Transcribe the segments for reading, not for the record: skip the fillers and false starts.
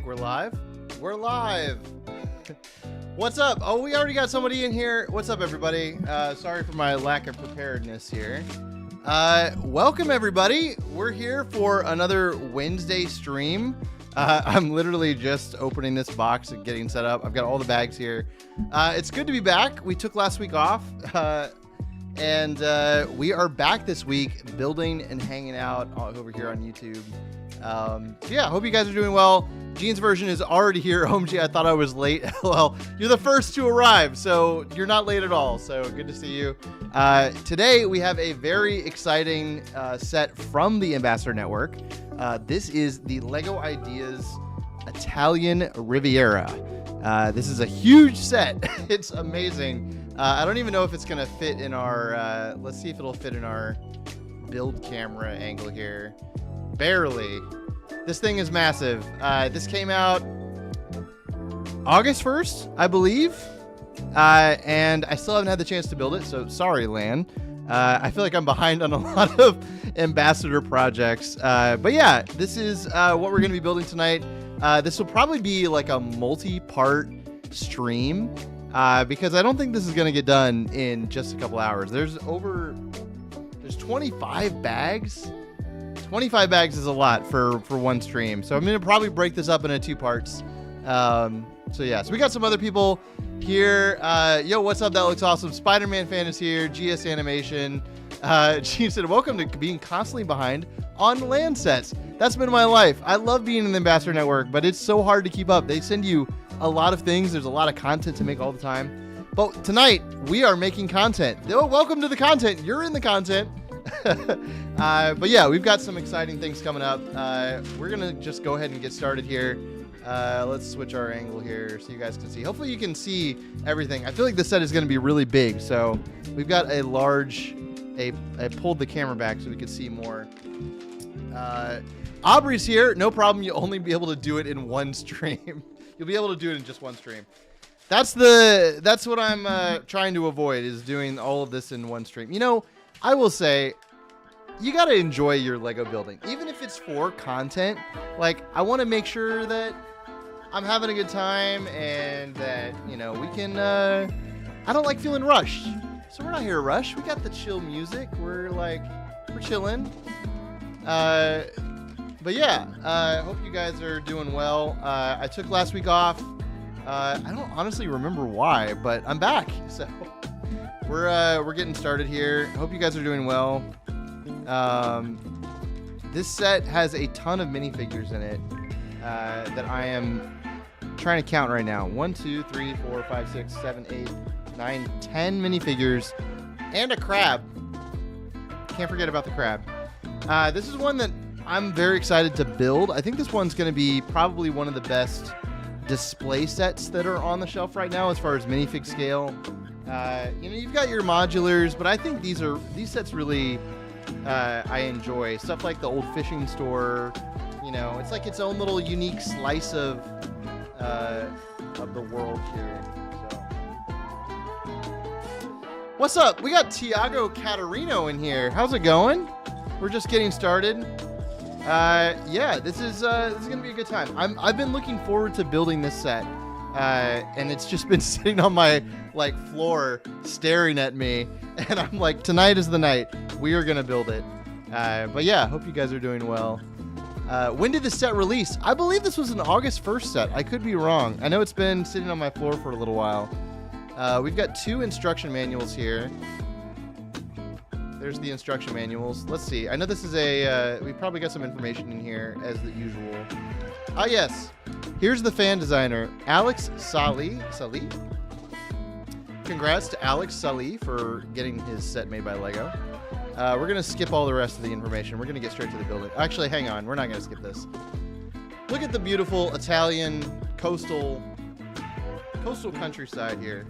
think we're live. We're live. What's up? Oh, we already got somebody in here. What's up, everybody? Sorry for my lack of preparedness here. Welcome, everybody. We're here for another Wednesday stream. I'm literally just opening this box and getting set up. I've got all the bags here. It's good to be back. We took last week off, and we are back this week building and hanging out over here on YouTube. So yeah, hope you guys are doing well. Gene's version is already here. OMG, I thought I was late. Well, you're the first to arrive, so you're not late at all. So good to see you. Today, we have a very exciting set from the Ambassador Network. This is the LEGO Ideas Italian Riviera. This is a huge set. It's amazing. I don't even know if it's going to fit in our... let's see if it'll fit in our build camera angle here. Barely. This thing is massive. This came out August 1st, I believe. And I still haven't had the chance to build it, so sorry, Lan. I feel like I'm behind on a lot of Ambassador projects. But yeah, this is what we're going to be building tonight. This will probably be like a multi-part stream because I don't think this is going to get done in just a couple hours. There's 25 bags. 25 bags is a lot for one stream. So I'm going to probably break this up into 2 parts. So yeah, so we got some other people here. Yo, what's up? That looks awesome. Spider-Man fan is here. GS Animation. Gene said, welcome to being constantly behind on land sets. That's been my life. I love being in the Ambassador Network, but it's so hard to keep up. They send you a lot of things. There's a lot of content to make all the time. But tonight, we are making content. Oh, welcome to the content. You're in the content. But yeah, we've got some exciting things coming up. We're going to just go ahead and get started here. Let's switch our angle here so you guys can see. Hopefully you can see everything. I feel like this set is going to be really big. So we've got a large... I pulled the camera back so we could see more. Aubrey's here. No problem. You'll only be able to do it in one stream. You'll be able to do it in just one stream. That's what I'm trying to avoid, is doing all of this in one stream. You know, I will say, you got to enjoy your Lego building. Even if it's for content, like, I want to make sure that I'm having a good time and that, you know, we can, I don't like feeling rushed. So we're not here to rush. We got the chill music. We're chilling. But yeah, I hope you guys are doing well. I took last week off. I don't honestly remember why, but I'm back. So we're getting started here. Hope you guys are doing well. This set has a ton of minifigures in it that I am trying to count right now. 1, 2, 3, 4, 5, 6, 7, 8, 9, 10 minifigures and a crab. Can't forget about the crab. This is one that I'm very excited to build. I think this one's going to be probably one of the best display sets that are on the shelf right now as far as minifig scale. You know, you've got your modulars, but I think these sets really I enjoy. Stuff like the old fishing store. You know, it's like its own little unique slice of the world here. So. What's up? We got Tiago Catarino in here. How's it going? We're just getting started. Yeah, this is gonna be a good time. I've been looking forward to building this set, and it's just been sitting on my floor staring at me, and I'm like, tonight is the night. We are gonna build it. But yeah, hope you guys are doing well. When did this set release? I believe this was an August 1st set. I could be wrong. I know it's been sitting on my floor for a little while. We've got 2 instruction manuals here. There's the instruction manuals. Let's see. I know this is we probably got some information in here as the usual. Ah, yes. Here's the fan designer, Alex Salih. Congrats to Alex Salih for getting his set made by LEGO. We're going to skip all the rest of the information. We're going to get straight to the building. Actually, hang on. We're not going to skip this. Look at the beautiful Italian coastal countryside here.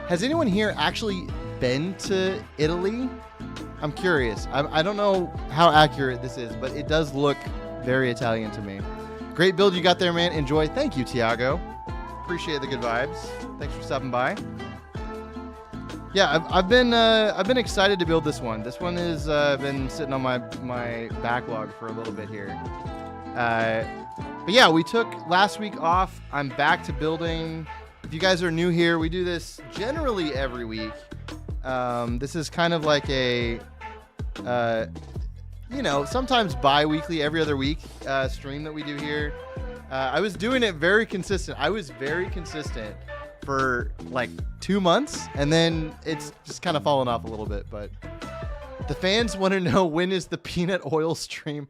Has anyone here actually been to Italy? I'm curious. I don't know how accurate this is, but it does look very Italian to me. Great build you got there, man. Enjoy. Thank you, Tiago. Appreciate the good vibes. Thanks for stopping by. Yeah, I've been excited to build this one. This one has been sitting on my backlog for a little bit here. But yeah, we took last week off. I'm back to building. If you guys are new here, we do this generally every week. This is kind of like a, sometimes bi-weekly, every other week stream that we do here. I was doing it very consistent. I was very consistent for like 2 months, and then it's just kind of fallen off a little bit. But the fans want to know, when is the peanut oil stream?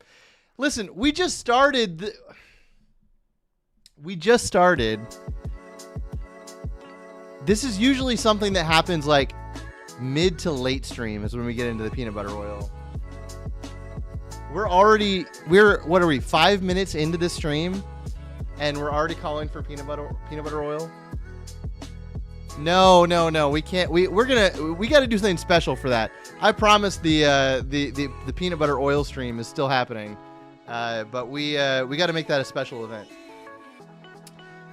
Listen, we just started. This is usually something that happens like mid to late stream is when we get into the peanut butter oil. We're 5 minutes into this stream, and we're already calling for peanut butter oil. No, we can't. We got to do something special for that. I promise the peanut butter oil stream is still happening, but we got to make that a special event.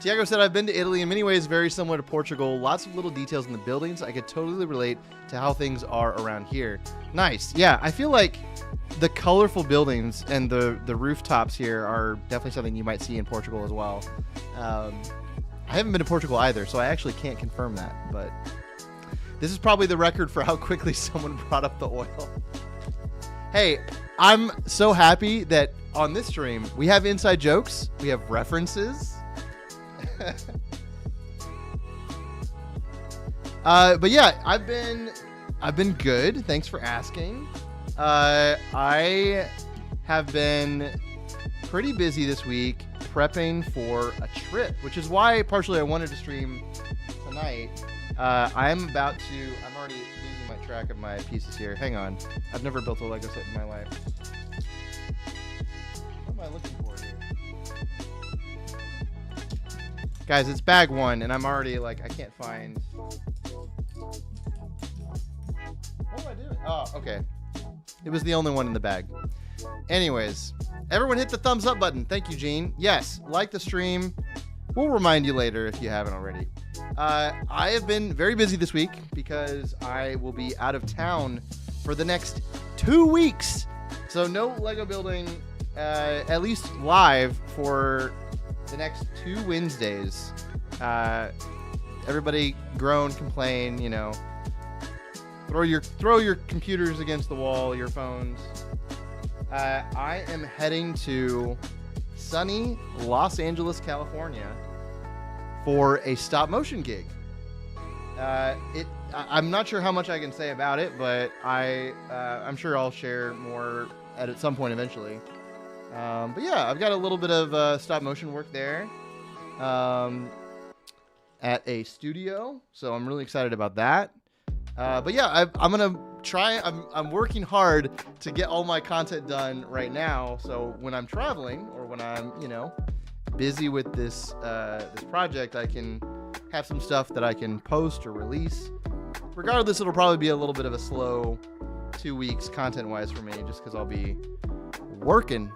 Tiago said, I've been to Italy, in many ways very similar to Portugal. Lots of little details in the buildings. I could totally relate to how things are around here. Nice. Yeah, I feel like the colorful buildings and the rooftops here are definitely something you might see in Portugal as well. I haven't been to Portugal either, so I actually can't confirm that. But this is probably the record for how quickly someone brought up the oil. Hey, I'm so happy that on this stream, we have inside jokes. We have references. But yeah, I've been good. Thanks for asking. I have been pretty busy this week prepping for a trip, which is why partially I wanted to stream tonight. I'm already losing my track of my pieces here. Hang on. I've never built a Lego set in my life. What am I looking for here? Guys, it's bag 1, and I'm already like, I can't find. What am I doing? Oh, okay. It was the only one in the bag. Anyways, everyone hit the thumbs up button. Thank you, Gene. Yes, like the stream. We'll remind you later if you haven't already. I have been very busy this week because I will be out of town for the next 2 weeks. So no Lego building, at least live, for the next 2 Wednesdays. Everybody groan, complain, throw your computers against the wall, your phones. I am heading to sunny Los Angeles, California for a stop motion gig. I'm not sure how much I can say about it, but I'm sure I'll share more at some point eventually. But yeah, I've got a little bit of stop motion work there at a studio, so I'm really excited about that. But yeah, I'm gonna try. I'm working hard to get all my content done right now, so when I'm traveling or when I'm busy with this project, I can have some stuff that I can post or release. Regardless, it'll probably be a little bit of a slow 2 weeks content-wise for me, just because I'll be working.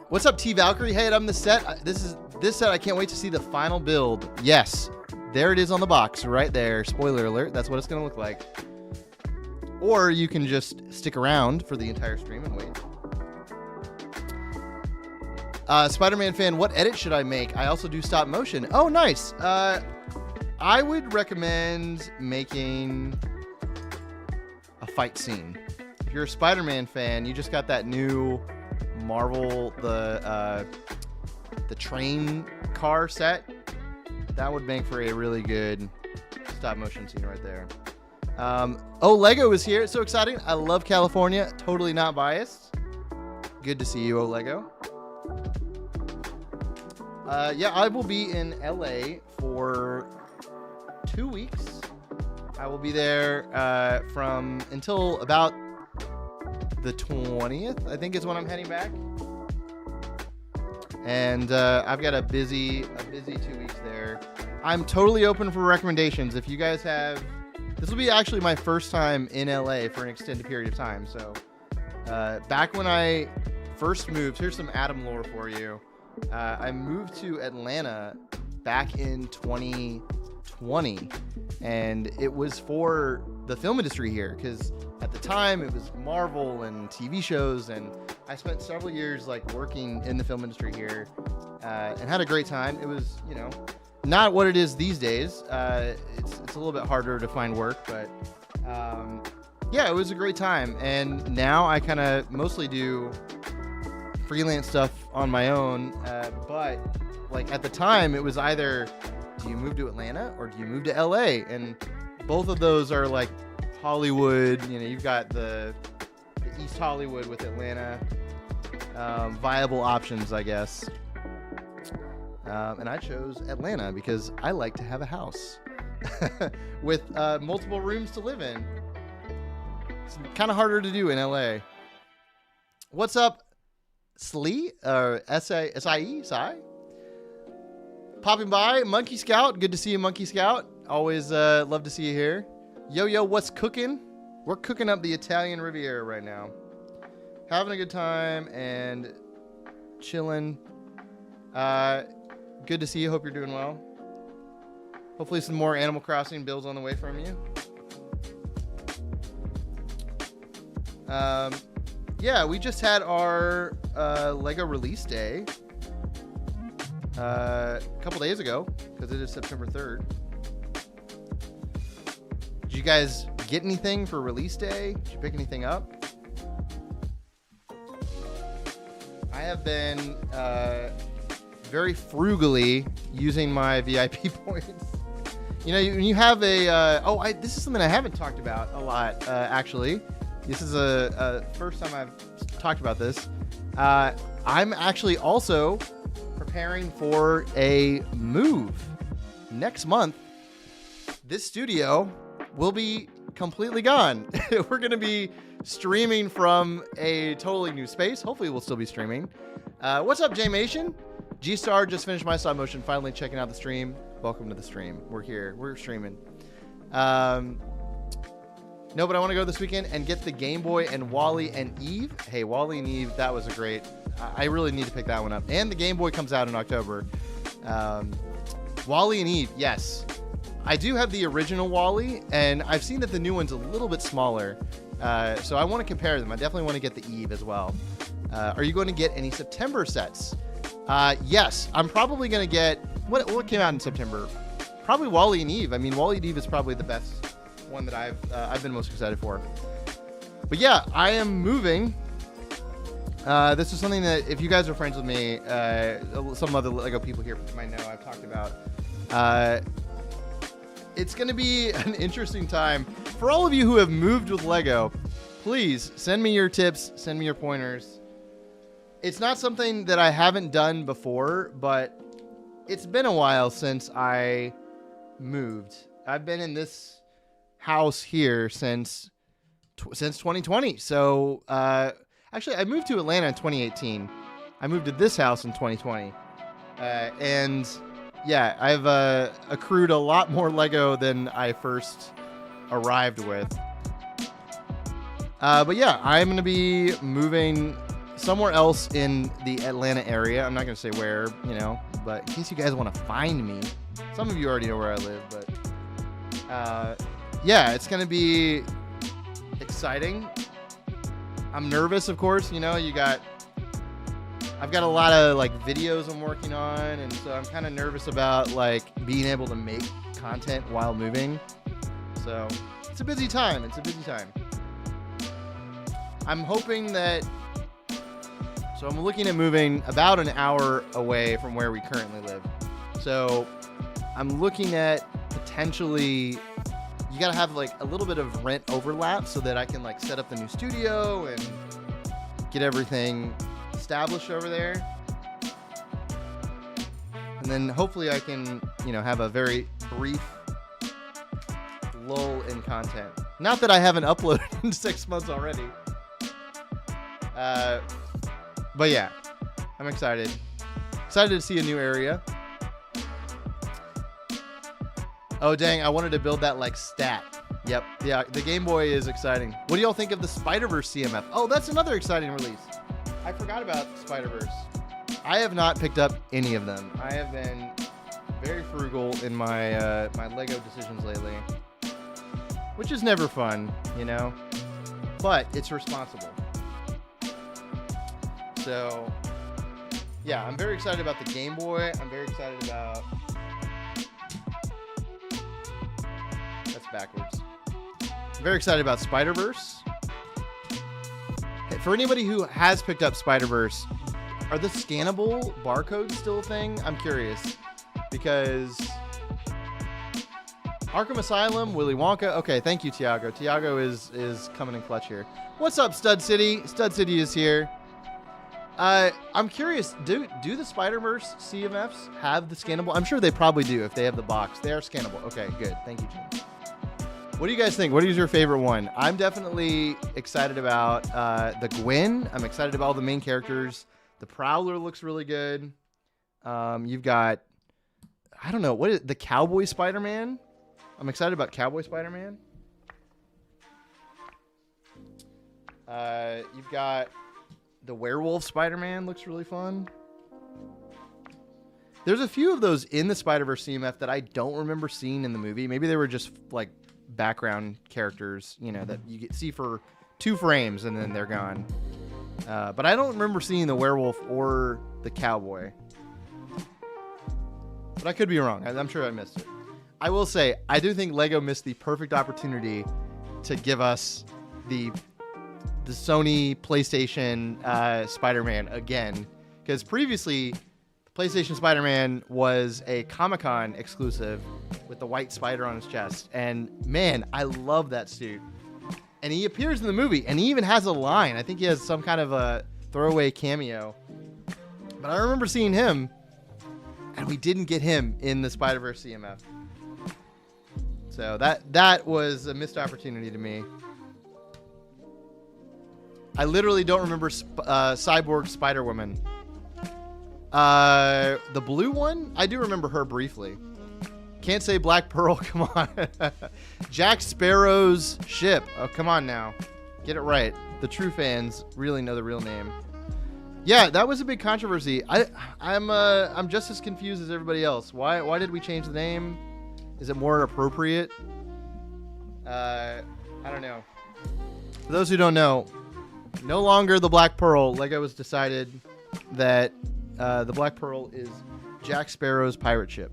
What's up, T Valkyrie? Hey, I'm the set. This set. I can't wait to see the final build. Yes, there it is on the box right there. Spoiler alert. That's what it's gonna look like. Or you can just stick around for the entire stream and wait. Spider-Man fan, what edit should I make? I also do stop motion. Oh, nice. I would recommend making a fight scene. If you're a Spider-Man fan, you just got that new Marvel, the train car set. That would make for a really good stop motion scene right there. Oh, Lego is here. It's so exciting. I love California. Totally not biased. Good to see you, oh Lego. Yeah, I will be in LA for 2 weeks. I will be there until about the 20th, I think is when I'm heading back. And I've got a busy 2 weeks there. I'm totally open for recommendations. If you guys have, this will be actually my first time in LA for an extended period of time. So back when I first moved, here's some Adam lore for you. I moved to Atlanta back in 2020, and it was for the film industry here, because at the time it was Marvel and TV shows, and I spent several years like working in the film industry here, and had a great time. It was, not what it is these days. It's a little bit harder to find work, but yeah, it was a great time. And now I kind of mostly do freelance stuff on my own. But like at the time, it was either do you move to Atlanta or do you move to LA? And both of those are like Hollywood. You've got the East Hollywood with Atlanta, viable options, I guess. And I chose Atlanta because I like to have a house with multiple rooms to live in. It's kind of harder to do in LA. What's up, Slee? S-I-E? Sai? Popping by. Monkey Scout. Good to see you, Monkey Scout. Always love to see you here. Yo, what's cooking? We're cooking up the Italian Riviera right now. Having a good time and chilling. Good to see you. Hope you're doing well. Hopefully some more Animal Crossing builds on the way from you. Yeah, we just had our LEGO release day a couple days ago because it is September 3rd. Did you guys get anything for release day? Did you pick anything up? I have been very frugally using my VIP points. You have a this is something I haven't talked about a lot, actually. This is a first time I've talked about this. I'm actually also preparing for a move. Next month, this studio will be completely gone. We're going to be streaming from a totally new space. Hopefully we'll still be streaming. What's up, J-Mation? G-Star just finished my stop motion, finally checking out the stream. Welcome to the stream. We're here. We're streaming. No, but I want to go this weekend and get the Game Boy and Wally and Eve. Hey, Wally and Eve, that was a great... I really need to pick that one up. And the Game Boy comes out in October. Wally and Eve, yes. I do have the original Wally, and I've seen that the new one's a little bit smaller. So I want to compare them. I definitely want to get the Eve as well. Are you going to get any September sets? Yes, I'm probably going to get... What came out in September? Probably Wally and Eve. I mean, Wally and Eve is probably the best one that I've been most excited for. But yeah, I am moving. This is something that if you guys are friends with me, some other LEGO people here might know I've talked about. It's going to be an interesting time. For all of you who have moved with LEGO, please send me your tips, send me your pointers. It's not something that I haven't done before, but it's been a while since I moved. I've been in this house here since 2020. So actually, I moved to Atlanta in 2018. I moved to this house in 2020. And yeah, I've accrued a lot more LEGO than I first arrived with. But yeah, I'm going to be moving somewhere else in the Atlanta area. I'm not going to say where, but in case you guys want to find me, some of you already know where I live, but yeah, it's going to be exciting. I'm nervous, of course. I've got a lot of like videos I'm working on, and so I'm kind of nervous about like being able to make content while moving. So it's a busy time. I'm hoping that. So I'm looking at moving about an hour away from where we currently live. So I'm looking at potentially, you gotta have like a little bit of rent overlap so that I can like set up the new studio and get everything established over there. And then hopefully I can, have a very brief lull in content. Not that I haven't uploaded in 6 months already. But yeah, I'm excited. Excited to see a new area. Oh, dang, I wanted to build that like stat. Yep, yeah, the Game Boy is exciting. What do y'all think of the Spider-Verse CMF? Oh, that's another exciting release. I forgot about Spider-Verse. I have not picked up any of them. I have been very frugal in my my LEGO decisions lately, which is never fun, but it's responsible. So, yeah, I'm very excited about the Game Boy. I'm very excited about... That's backwards. I'm very excited about Spider-Verse. For anybody who has picked up Spider-Verse, are the scannable barcodes still a thing? I'm curious. Because... Arkham Asylum, Willy Wonka. Okay, thank you, Tiago. Tiago is coming in clutch here. What's up, Stud City? Stud City is here. I'm curious, do the Spider-Verse CMFs have the scannable? I'm sure they probably do if they have the box. They are scannable. Okay, good. Thank you, Jim. What do you guys think? What is your favorite one? I'm definitely excited about the Gwen. I'm excited about all the main characters. The Prowler looks really good. You've got, I don't know, what is the Cowboy Spider-Man? I'm excited about Cowboy Spider-Man. You've got the Werewolf Spider-Man. Looks really fun. There's a few of those in the Spider-Verse CMF that I don't remember seeing in the movie. Maybe they were just like background characters, you know, that you see for 2 frames and then they're gone. But I don't remember seeing the Werewolf or the Cowboy. But I could be wrong. I'm sure I missed it. I will say, I do think LEGO missed the perfect opportunity to give us the Sony PlayStation Spider-Man again. Because previously, the PlayStation Spider-Man was a Comic-Con exclusive with the white spider on his chest. And man, I love that suit. And he appears in the movie, and he even has a line. I think he has some kind of a throwaway cameo. But I remember seeing him, and we didn't get him in the Spider-Verse CMF. So that was a missed opportunity to me. I literally don't remember Cyborg Spider-Woman. The blue one? I do remember her briefly. Can't say Black Pearl. Come on. Jack Sparrow's ship. Oh, come on now. Get it right. The true fans really know the real name. Yeah, that was a big controversy. I'm just as confused as everybody else. Why did we change the name? Is it more appropriate? I don't know. For those who don't know, no longer the Black Pearl. LEGO has decided that the Black Pearl is Jack Sparrow's pirate ship.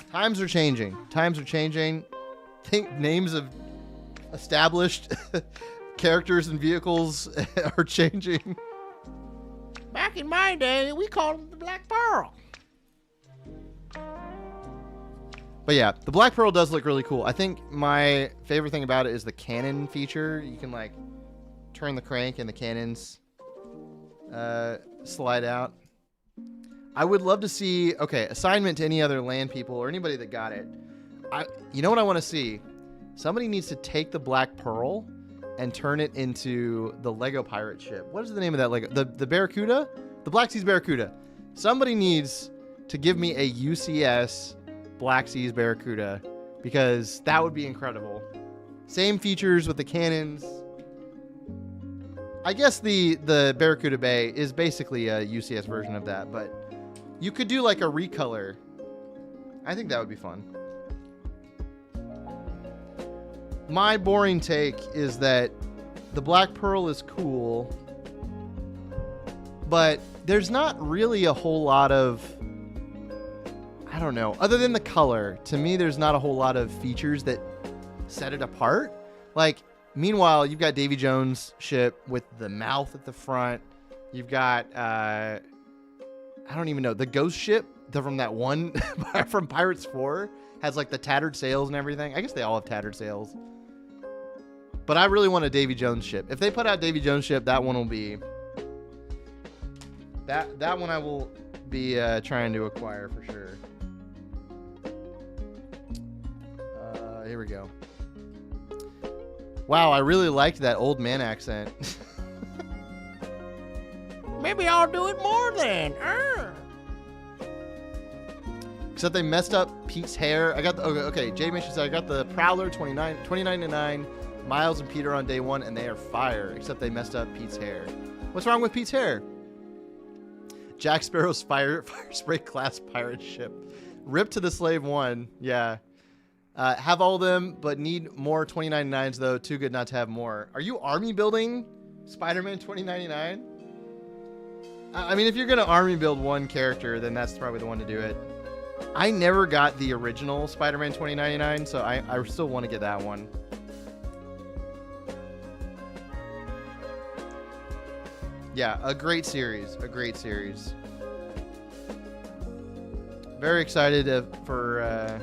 Times are changing. Times are changing. Think names of established characters and vehicles are changing. Back in my day, we called it the Black Pearl. But yeah, the Black Pearl does look really cool. I think my favorite thing about it is the cannon feature. You can like turn the crank and the cannons slide out. I would love to see, okay, assignment to any other land people or anybody that got it. You know what I want to see? Somebody needs to take the Black Pearl and turn it into the Lego pirate ship. What is the name of that Lego? The Barracuda? The Black Seas Barracuda. Somebody needs to give me a UCS Black Seas Barracuda because that would be incredible. Same features with the cannons. I guess the Barracuda Bay is basically a UCS version of that, but you could do like a recolor. I think that would be fun. My boring take is that the Black Pearl is cool, but there's not really a whole lot of, I don't know, other than the color. To me, there's not a whole lot of features that set it apart. Like, meanwhile, you've got Davy Jones' ship with the mouth at the front. You've got, I don't even know, the ghost ship from that one from Pirates 4 has like the tattered sails and everything. I guess they all have tattered sails. But I really want a Davy Jones ship. If they put out Davy Jones ship, that one will be... That one I will be trying to acquire for sure. Here we go. Wow, I really liked that old man accent. Maybe I'll do it more then. Except they messed up Pete's hair. I got the... Okay, Jay Mission said I got the Prowler 29.99. Miles and Peter on day 1, and they are fire, except they messed up Pete's hair. What's wrong with Pete's hair? Jack Sparrow's fire spray class pirate ship. Rip to the Slave 1. Yeah. Have all of them, but need more 2099s though. Too good not to have more. Are you army building Spider-Man 2099? I mean, if you're gonna army build one character, then that's probably the one to do it. I never got the original Spider-Man 2099, so I still want to get that one. Yeah, a great series. A great series. Very excited for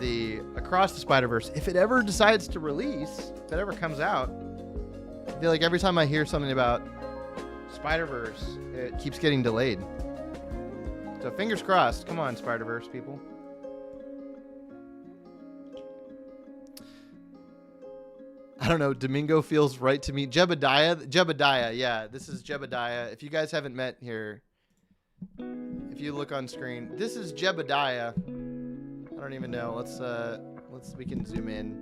the Across the Spider-Verse. If it ever decides to release, if it ever comes out, I feel like every time I hear something about Spider-Verse, it keeps getting delayed. So fingers crossed. Come on, Spider-Verse people. I don't know. Domingo feels right to me. Jebediah. Yeah, this is Jebediah. If you guys haven't met here, if you look on screen, this is Jebediah. I don't even know. We can zoom in.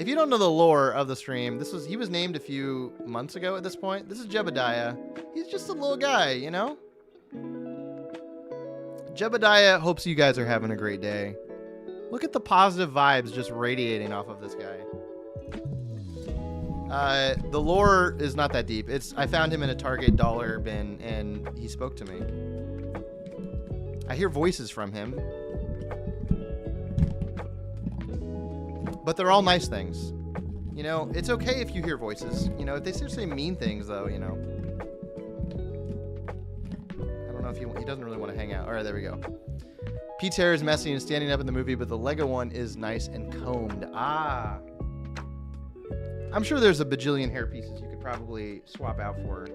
If you don't know the lore of the stream, he was named a few months ago at this point. This is Jebediah. He's just a little guy, you know? Jebediah hopes you guys are having a great day. Look at the positive vibes just radiating off of this guy. The lore is not that deep. I found him in a Target dollar bin and he spoke to me. I hear voices from him. But they're all nice things. You know, it's okay if you hear voices. You know, if they seriously mean things, though, you know. I don't know if he doesn't really want to hang out. All right, there we go. Pete's hair is messy and standing up in the movie, but the Lego one is nice and combed. Ah. I'm sure there's a bajillion hair pieces you could probably swap out for.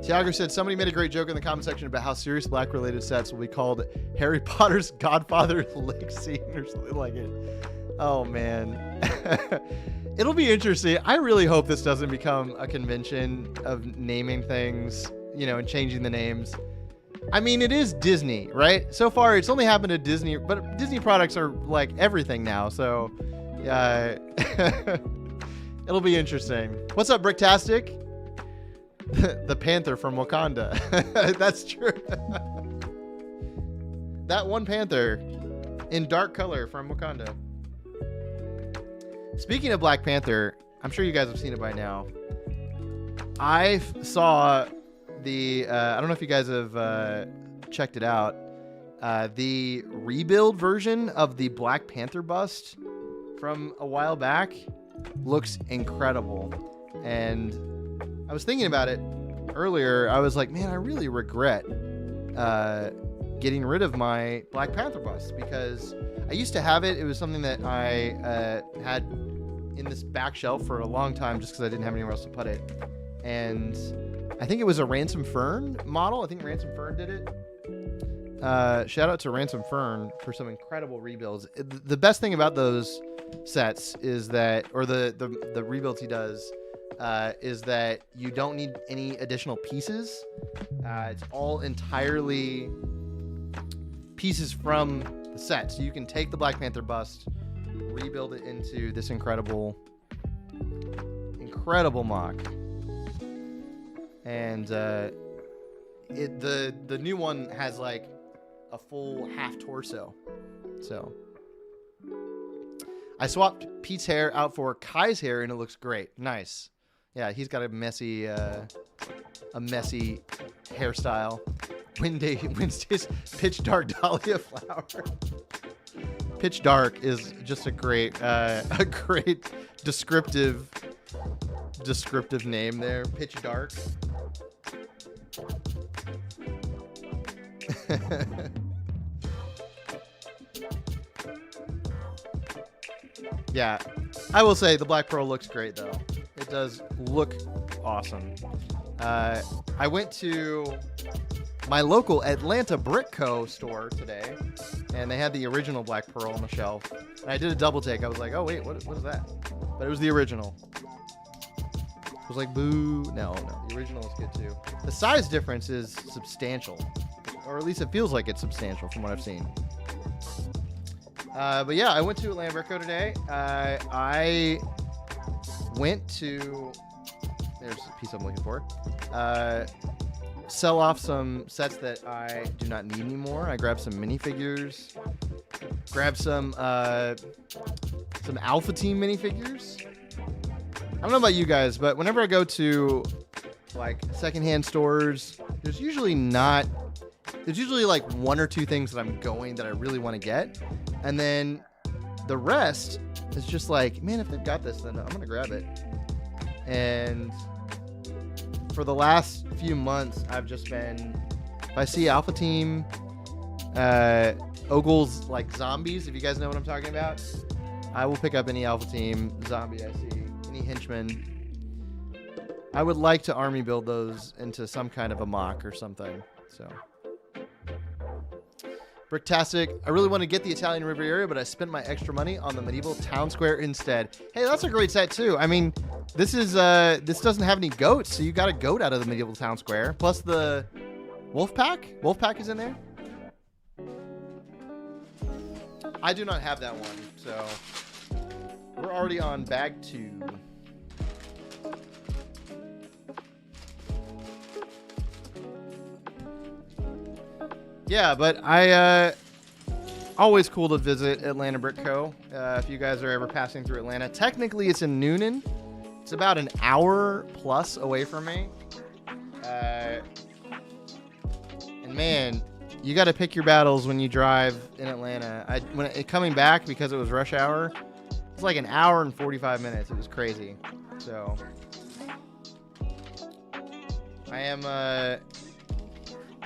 Tiago said, somebody made a great joke in the comment section about how Sirius Black related sets will be called Harry Potter's Godfather Lake Scene or something like it. Oh, man. It'll be interesting. I really hope this doesn't become a convention of naming things, you know, and changing the names. I mean, it is Disney, right? So far, it's only happened to Disney, but Disney products are like everything now. So it'll be interesting. What's up, Bricktastic? The Panther from Wakanda. That's true. That one panther in dark color from Wakanda. Speaking of Black Panther, I'm sure you guys have seen it by now. I saw the I don't know if you guys have checked it out. The rebuild version of the Black Panther bust from a while back looks incredible. And I was thinking about it earlier. I was like, man, I really regret getting rid of my Black Panther bust because I used to have it. It was something that I had in this back shelf for a long time just because I didn't have anywhere else to put it. And I think it was a Ransom Fern model. I think Ransom Fern did it. Shout out to Ransom Fern for some incredible rebuilds. The best thing about those sets is that, or the rebuilds he does, is that you don't need any additional pieces. It's all entirely pieces from the set. So you can take the Black Panther bust, rebuild it into this incredible mock. And the new one has like a full half torso. So I swapped Pete's hair out for Kai's hair and it looks great. Nice. Yeah, he's got a messy hairstyle. Wednesday's Pitch Dark Dahlia flower. Pitch Dark is just a great descriptive name there. Pitch Dark. Yeah, I will say the Black Pearl looks great though. It does look awesome. I went to my local Atlanta Brick Co. store today, and they had the original Black Pearl on the shelf. And I did a double take. I was like, oh wait, what is that? But it was the original. I was like, boo. No, the original is good too. The size difference is substantial, or at least it feels like it's substantial from what I've seen. But yeah, I went to Atlanta Brick Co. today. I went to, there's a piece I'm looking for. sell off some sets that I do not need anymore. I grabbed some minifigures, grabbed some Alpha Team minifigures. I don't know about you guys, but whenever I go to like secondhand stores, there's usually like one or two things that I really want to get, and then the rest is just like, man, if they've got this, then I'm gonna grab it. And for the last few months, I've just been, if I see Alpha Team, Ogle's like zombies, if you guys know what I'm talking about, I will pick up any Alpha Team zombie I see, any henchman. I would like to army build those into some kind of a mock or something. So, Bricktastic, I really want to get the Italian Riviera, but I spent my extra money on the medieval town square instead. Hey, that's a great set too. I mean, this doesn't have any goats, so you got a goat out of the medieval town square. Plus the wolf pack. Wolf pack is in there. I do not have that one, so we're already on bag 2. Yeah, but always cool to visit Atlanta Brick Co. If you guys are ever passing through Atlanta. Technically, it's in Noonan. It's about an hour plus away from me. And man, you got to pick your battles when you drive in Atlanta. Coming back, because it was rush hour, it's like an hour and 45 minutes. It was crazy. So I am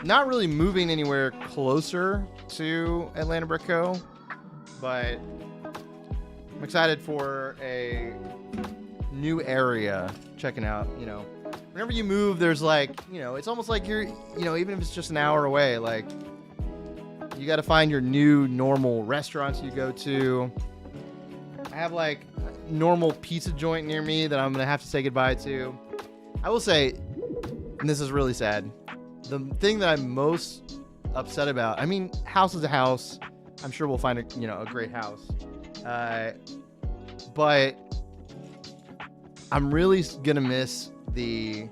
not really moving anywhere closer to Atlanta Brick Co., but I'm excited for a new area checking out. You know, whenever you move, there's like, you know, it's almost like you're, you know, even if it's just an hour away, like you got to find your new normal restaurants you go to. I have like a normal pizza joint near me that I'm going to have to say goodbye to. I will say, and this is really sad, the thing that I'm most upset about, I mean, house is a house. I'm sure we'll find a great house. But I'm really gonna miss the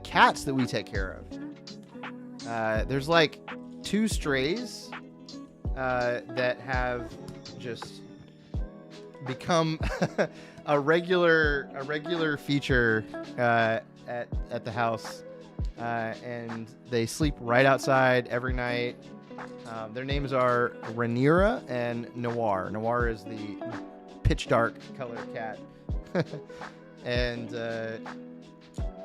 cats that we take care of. There's like 2 strays that have just become a regular feature at the house. And they sleep right outside every night. Their names are Rhaenyra and Noir. Noir is the pitch dark color cat. And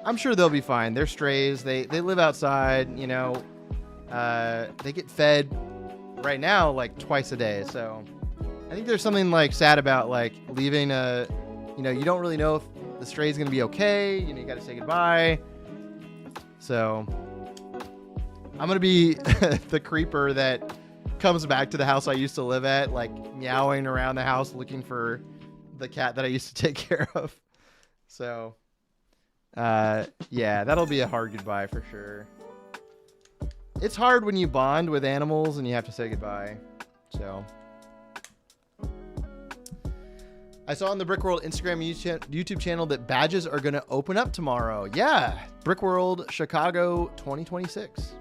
I'm sure they'll be fine. They're strays. They live outside, you know. They get fed right now like twice a day. So I think there's something like sad about like leaving you don't really know if the stray's going to be okay. You know, you got to say goodbye. So I'm going to be the creeper that comes back to the house I used to live at, like meowing around the house looking for the cat that I used to take care of. So, yeah, that'll be a hard goodbye for sure. It's hard when you bond with animals and you have to say goodbye. So, I saw on the Brickworld Instagram and YouTube channel that badges are going to open up tomorrow. Yeah, Brickworld Chicago 2026.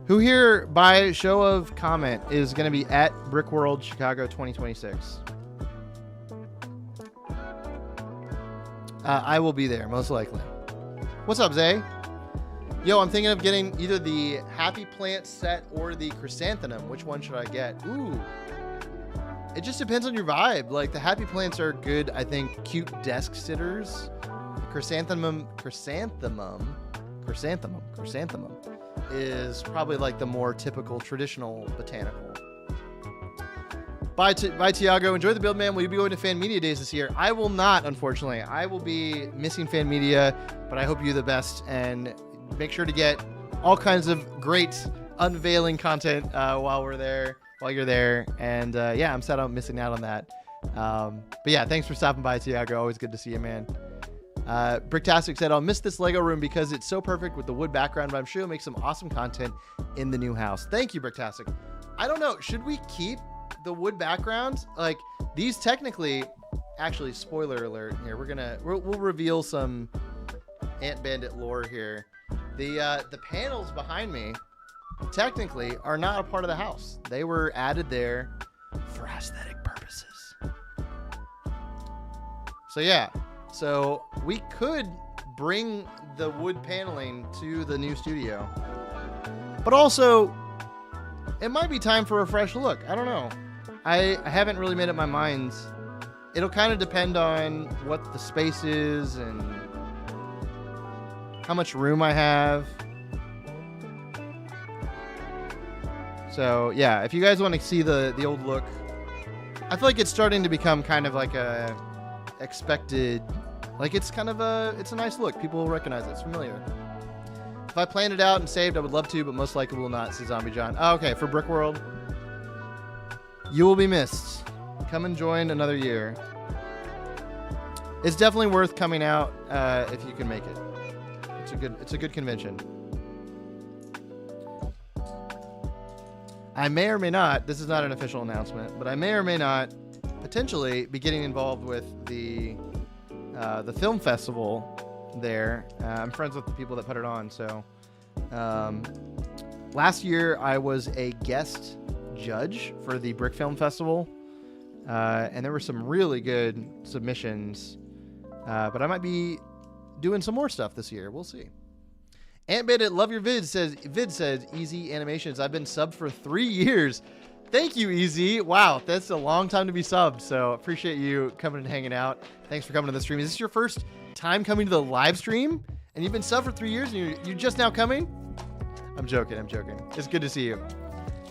Who here, by show of comment, is going to be at Brickworld Chicago 2026? I will be there, most likely. What's up, Zay? Yo, I'm thinking of getting either the Happy Plant set or the Chrysanthemum. Which one should I get? Ooh. It just depends on your vibe. Like, the Happy Plants are good, I think, cute desk sitters. The Chrysanthemum is probably like the more typical, traditional botanical. Bye, Tiago. Enjoy the build, man. Will you be going to Fan Media Days this year? I will not, unfortunately. I will be missing Fan Media, but I hope you the best, and make sure to get all kinds of great unveiling content while you're there. And yeah, I'm sad I'm missing out on that. But yeah, thanks for stopping by, Tiago. Always good to see you, man. Bricktastic said, I'll miss this Lego room because it's so perfect with the wood background, but I'm sure you'll make some awesome content in the new house. Thank you, Bricktastic. I don't know. Should we keep the wood background? Like, these technically, actually, spoiler alert here. We'll reveal some Ant Bandit lore here. The panels behind me technically are not a part of the house. They were added there for aesthetic purposes. So yeah, so we could bring the wood paneling to the new studio, but also it might be time for a fresh look. I don't know. I haven't really made up my mind. It'll kind of depend on what the space is and how much room I have. So yeah, if you guys want to see the old look, I feel like it's starting to become kind of like a expected, like it's a nice look. People will recognize it. It's familiar. If I planned it out and saved, I would love to, but most likely will not, says Zombie John. Oh, okay, for Brick World, you will be missed. Come and join another year. It's definitely worth coming out if you can make it. It's a good convention. I may or may not, this is not an official announcement, but I may or may not potentially be getting involved with the film festival there. I'm friends with the people that put it on, so last year I was a guest judge for the Brick Film Festival, and there were some really good submissions, but I might be doing some more stuff this year. We'll see. Ant Bandit, love your vid says Easy Animations. I've been subbed for 3 years. Thank you, Easy. Wow, that's a long time to be subbed. So appreciate you coming and hanging out. Thanks for coming to the stream. Is this your first time coming to the live stream? And you've been subbed for 3 years and you're just now coming? I'm joking. It's good to see you.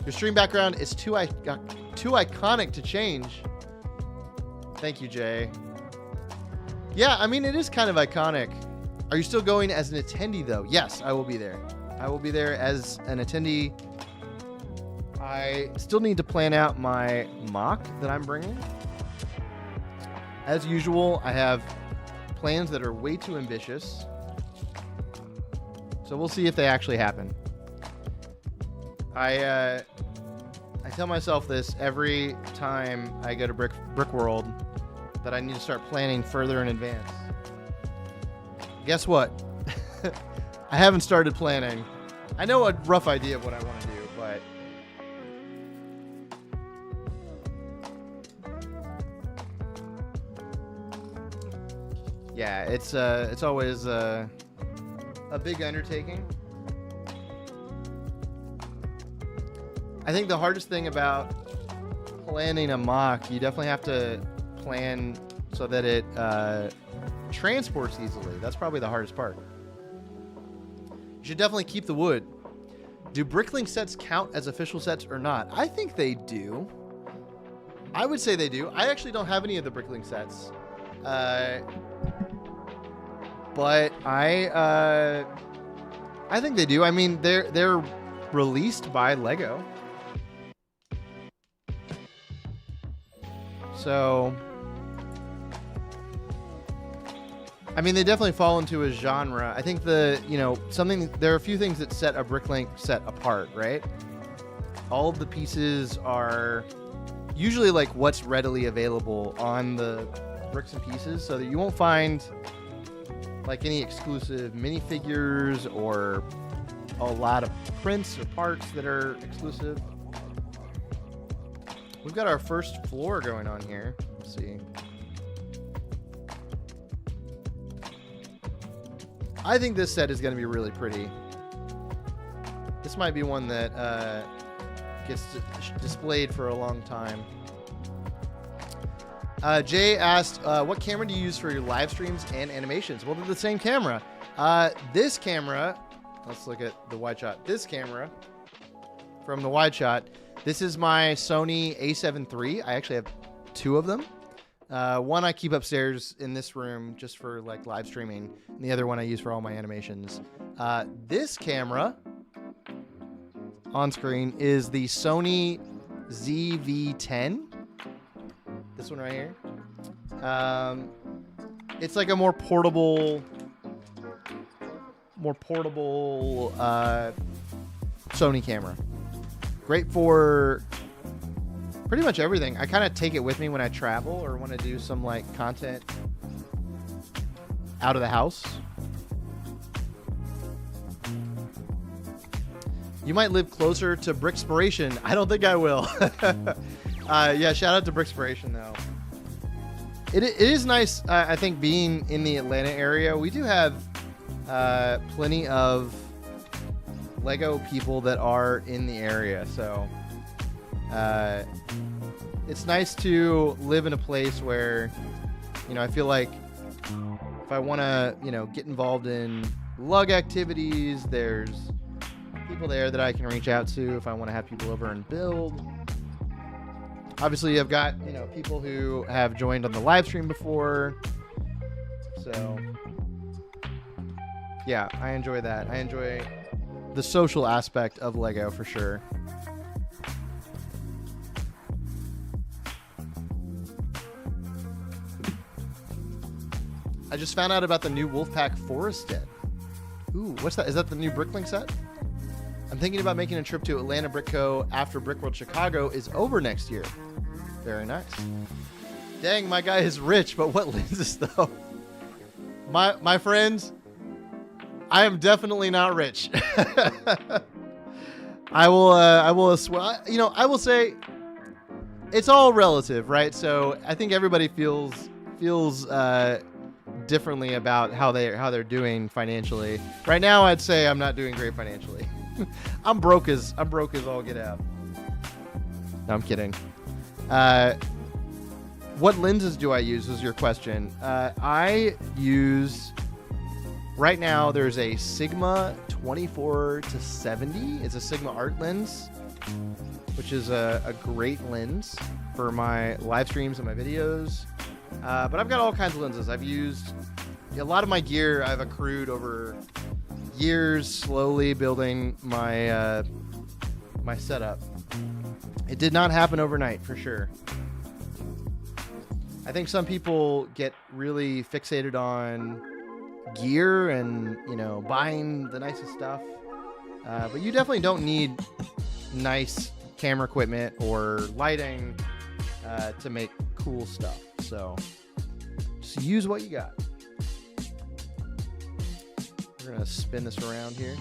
Your stream background is too iconic to change. Thank you, Jay. Yeah, I mean, it is kind of iconic. Are you still going as an attendee, though? Yes, I will be there. I will be there as an attendee. I still need to plan out my mock that I'm bringing. As usual, I have plans that are way too ambitious. So we'll see if they actually happen. I tell myself this every time I go to Brick World, that I need to start planning further in advance. Guess what? I haven't started planning. I know a rough idea of what I want to do, but yeah, it's always a big undertaking. I think the hardest thing about planning a mock, you definitely have to plan so that it transports easily. That's probably the hardest part. You should definitely keep the wood. Do Bricklink sets count as official sets or not? I think they do. I would say they do. I actually don't have any of the Bricklink sets. But I think they do. I mean, they're released by LEGO. So I mean, they definitely fall into a genre. I think there are a few things that set a Bricklink set apart, right? All of the pieces are usually like what's readily available on the bricks and pieces, so that you won't find like any exclusive minifigures or a lot of prints or parts that are exclusive. We've got our first floor going on here. Let's see. I think this set is going to be really pretty. This might be one that gets displayed for a long time. Jay asked, what camera do you use for your live streams and animations? Well, they're the same camera. This camera, let's look at the wide shot. This camera from the wide shot, this is my Sony a7 III. I actually have two of them. One I keep upstairs in this room just for like live streaming, and the other one I use for all my animations. This camera on screen is the Sony ZV-10. This one right here. It's like a more portable Sony camera. Great for pretty much everything. I kind of take it with me when I travel or want to do some like content out of the house. You might live closer to Brickspiration. I don't think I will. Yeah, shout out to Brickspiration though. It is nice, I think, being in the Atlanta area. We do have plenty of LEGO people that are in the area, so it's nice to live in a place where, you know, I feel like if I want to, you know, get involved in lug activities, there's people there that I can reach out to if I want to have people over and build. Obviously, I've got, you know, people who have joined on the live stream before. So, yeah, I enjoy that. I enjoy the social aspect of LEGO for sure. I just found out about the new Wolfpack Forest Den. Ooh, what's that? Is that the new Bricklink set? I'm thinking about making a trip to Atlanta Brick Co. after Brickworld Chicago is over next year. Very nice. Dang, my guy is rich, but what lenses though? My friends, I am definitely not rich. I will you know, I will say it's all relative, right? So I think everybody feels differently about how they're doing financially. Right now, I'd say I'm not doing great financially. I'm broke as all get out. No, I'm kidding. What lenses do I use was your question. I use, right now there's a Sigma 24-70. It's a Sigma art lens, which is a great lens for my live streams and my videos. But I've got all kinds of lenses. I've used a lot of my gear. I've accrued over years, slowly building my my setup. It did not happen overnight, for sure. I think some people get really fixated on gear and, you know, buying the nicest stuff. But you definitely don't need nice camera equipment or lighting to make cool stuff. So just use what you got. We're going to spin this around here.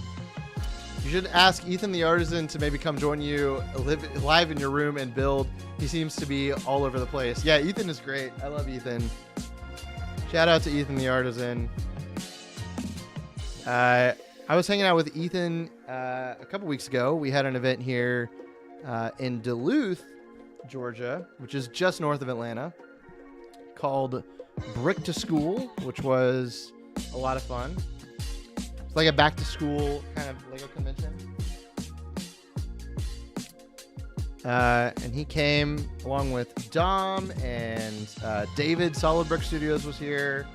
You should ask Ethan the Artisan to maybe come join you live in your room and build. He seems to be all over the place. Yeah, Ethan is great. I love Ethan. Shout out to Ethan the Artisan. I was hanging out with Ethan a couple weeks ago. We had an event here in Duluth, Georgia, which is just north of Atlanta, called Brick to School, which was a lot of fun. It's like a back to school kind of LEGO convention. And he came along with Dom and David. Solid Brick Studios was here.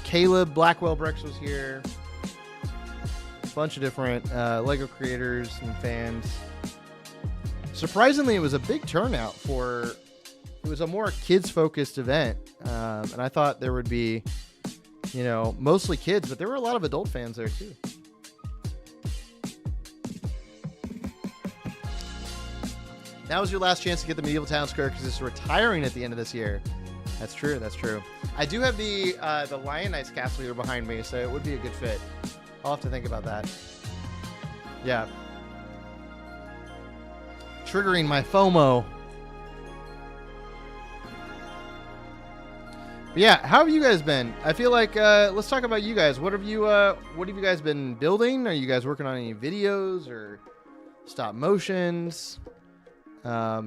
Caleb Blackwell Bricks was here. A bunch of different LEGO creators and fans. Surprisingly, it was a big turnout for. It was a more kids-focused event, and I thought there would be, you know, mostly kids, but there were a lot of adult fans there too. Now is your last chance to get the Medieval Town Square because it's retiring at the end of this year. That's true. That's true. I do have the Lion Knights castle here behind me, so it would be a good fit. I'll have to think about that. Yeah. Triggering my FOMO. But yeah, how have you guys been? I feel like let's talk about you guys. What have you guys been building? Are you guys working on any videos or stop motions? I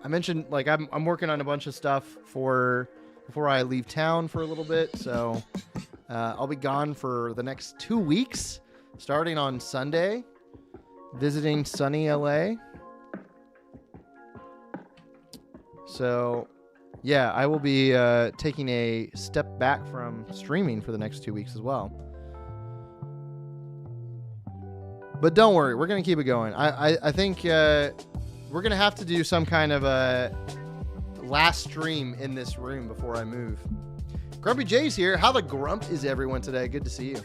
mentioned like I'm working on a bunch of stuff for before I leave town for a little bit, so I'll be gone for the next 2 weeks, starting on Sunday, visiting sunny LA. So yeah, I will be taking a step back from streaming for the next 2 weeks as well. But don't worry, we're going to keep it going. I think we're going to have to do some kind of a last stream in this room before I move. Grumpy J's here. How the grump is everyone today? Good to see you.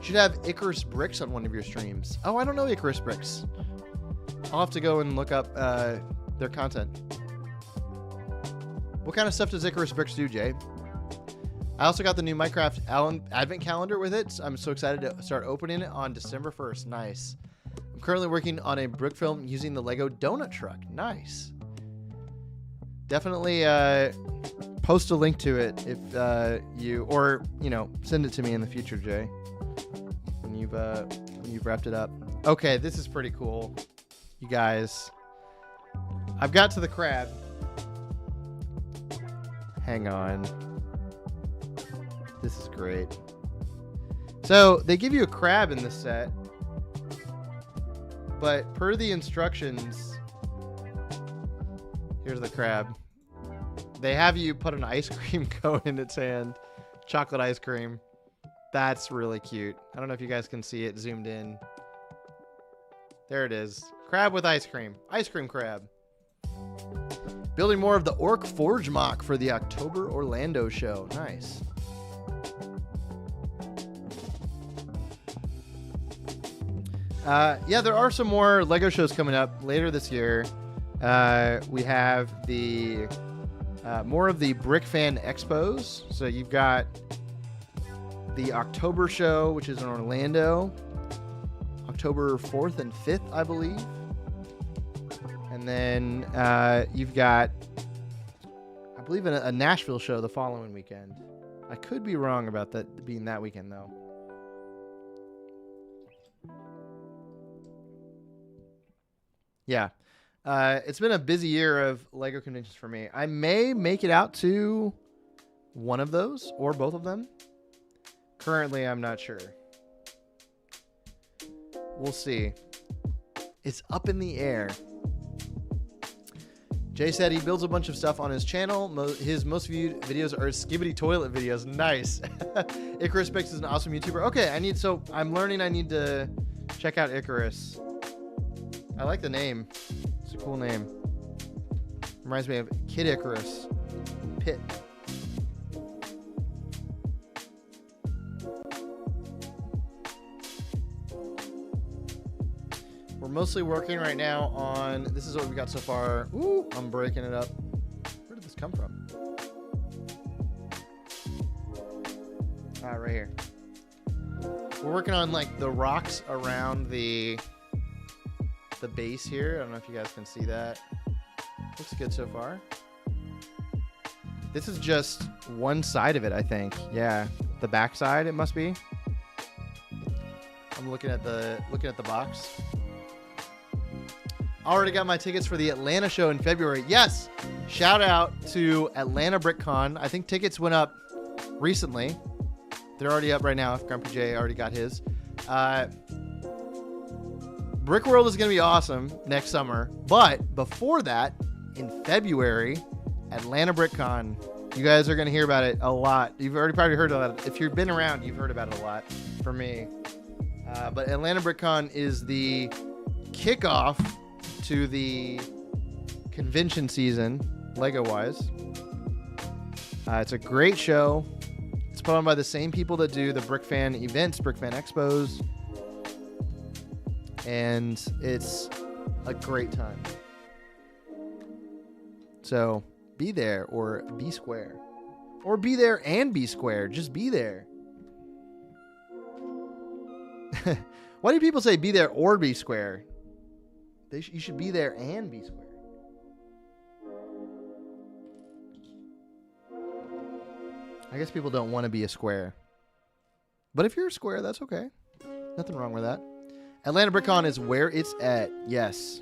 Should have Icarus Bricks on one of your streams. Oh, I don't know Icarus Bricks. I'll have to go and look up their content. What kind of stuff does Icarus Bricks do, Jay? I also got the new Minecraft Advent calendar with it. So I'm so excited to start opening it on December 1st. Nice. I'm currently working on a brick film using the LEGO donut truck. Nice. Definitely post a link to it if or send it to me in the future, Jay, when you've wrapped it up. Okay, this is pretty cool, you guys. I've got to the crab. Hang on. This is great. So they give you a crab in this set, but per the instructions, here's the crab. They have you put an ice cream cone in its hand. Chocolate ice cream. That's really cute. I don't know if you guys can see it zoomed in. There it is. Crab with ice cream. Ice cream crab. Building more of the Orc Forge mock for the October Orlando show. Nice. Yeah, there are some more LEGO shows coming up later this year. We have the more of the Brick Fan Expos. So you've got the October show, which is in Orlando, October 4th and 5th, I believe. And then you've got, I believe, a Nashville show the following weekend. I could be wrong about that being that weekend, though. Yeah. It's been a busy year of LEGO conventions for me. I may make it out to one of those or both of them. Currently, I'm not sure. We'll see. It's up in the air. Jay said he builds a bunch of stuff on his channel. His most viewed videos are Skibbity toilet videos. Nice. Icarus Pix is an awesome YouTuber. Okay, I'm learning I need to check out Icarus. I like the name. It's a cool name. Reminds me of Kid Icarus. Pit. We're mostly working right now on, this is what we got so far. Ooh, I'm breaking it up. Where did this come from? Right here. We're working on like the rocks around the base here. I don't know if you guys can see that. Looks good so far. This is just one side of it, I think. Yeah, the back side it must be. I'm looking at the box. Already got my tickets for the Atlanta show in February. Yes! Shout out to Atlanta BrickCon. I think tickets went up recently. They're already up right now if Grumpy J already got his. Brick World is going to be awesome next summer. But before that, in February, Atlanta BrickCon. You guys are going to hear about it a lot. You've already probably heard about it. If you've been around, you've heard about it a lot from me. But Atlanta BrickCon is the kickoff to the convention season, LEGO-wise. It's a great show. It's put on by the same people that do the Brick Fan events, Brick Fan Expos. And it's a great time. So be there or be square. Or be there and be square. Just be there. Why do people say be there or be square? You should be there and be square. I guess people don't want to be a square. But if you're a square, that's okay. Nothing wrong with that. Atlanta BrickCon is where it's at. Yes.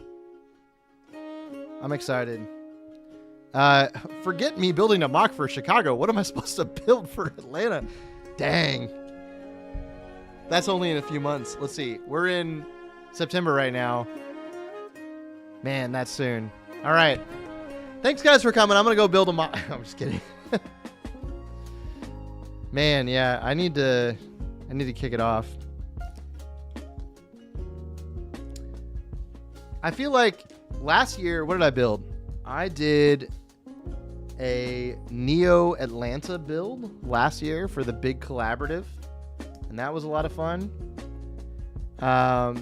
I'm excited. Forget me building a mock for Chicago. What am I supposed to build for Atlanta? Dang. That's only in a few months. Let's see. We're in September right now. Man, that's soon. All right. Thanks, guys, for coming. I'm going to go build a mock. I'm just kidding. Man, yeah. I need to kick it off. I feel like last year, what did I build? I did a Neo Atlanta build last year for the big collaborative, and that was a lot of fun. But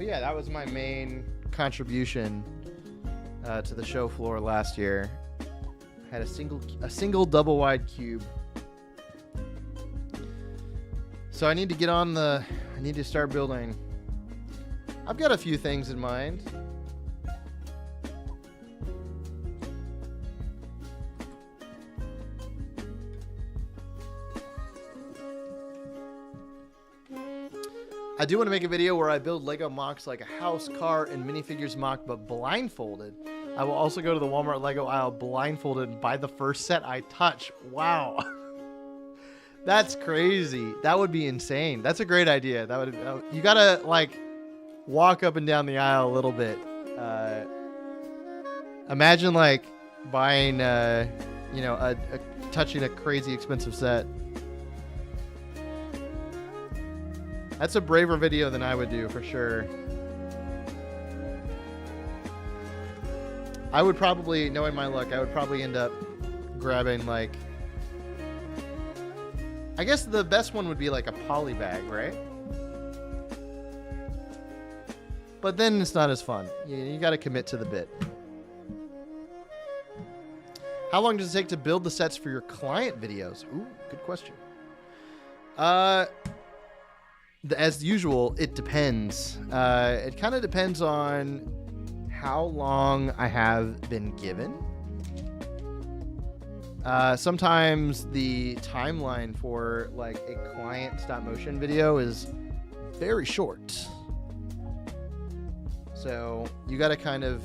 yeah, that was my main contribution to the show floor last year. Had a single double wide cube. So I need to get on I need to start building. I've got a few things in mind. I do want to make a video where I build Lego mocks like a house, car, and minifigures mock, but blindfolded. I will also go to the Walmart Lego aisle blindfolded and buy the first set I touch. Wow. That's crazy. That would be insane. That's a great idea. You gotta like walk up and down the aisle a little bit. Imagine like buying, touching a crazy expensive set. That's a braver video than I would do for sure. I would probably, knowing my luck, I would probably end up grabbing like, I guess the best one would be like a poly bag, right? But then it's not as fun. You got to commit to the bit. How long does it take to build the sets for your client videos? Ooh, good question. As usual, it depends. It kind of depends on how long I have been given. Sometimes the timeline for like a client stop motion video is very short. So you got to kind of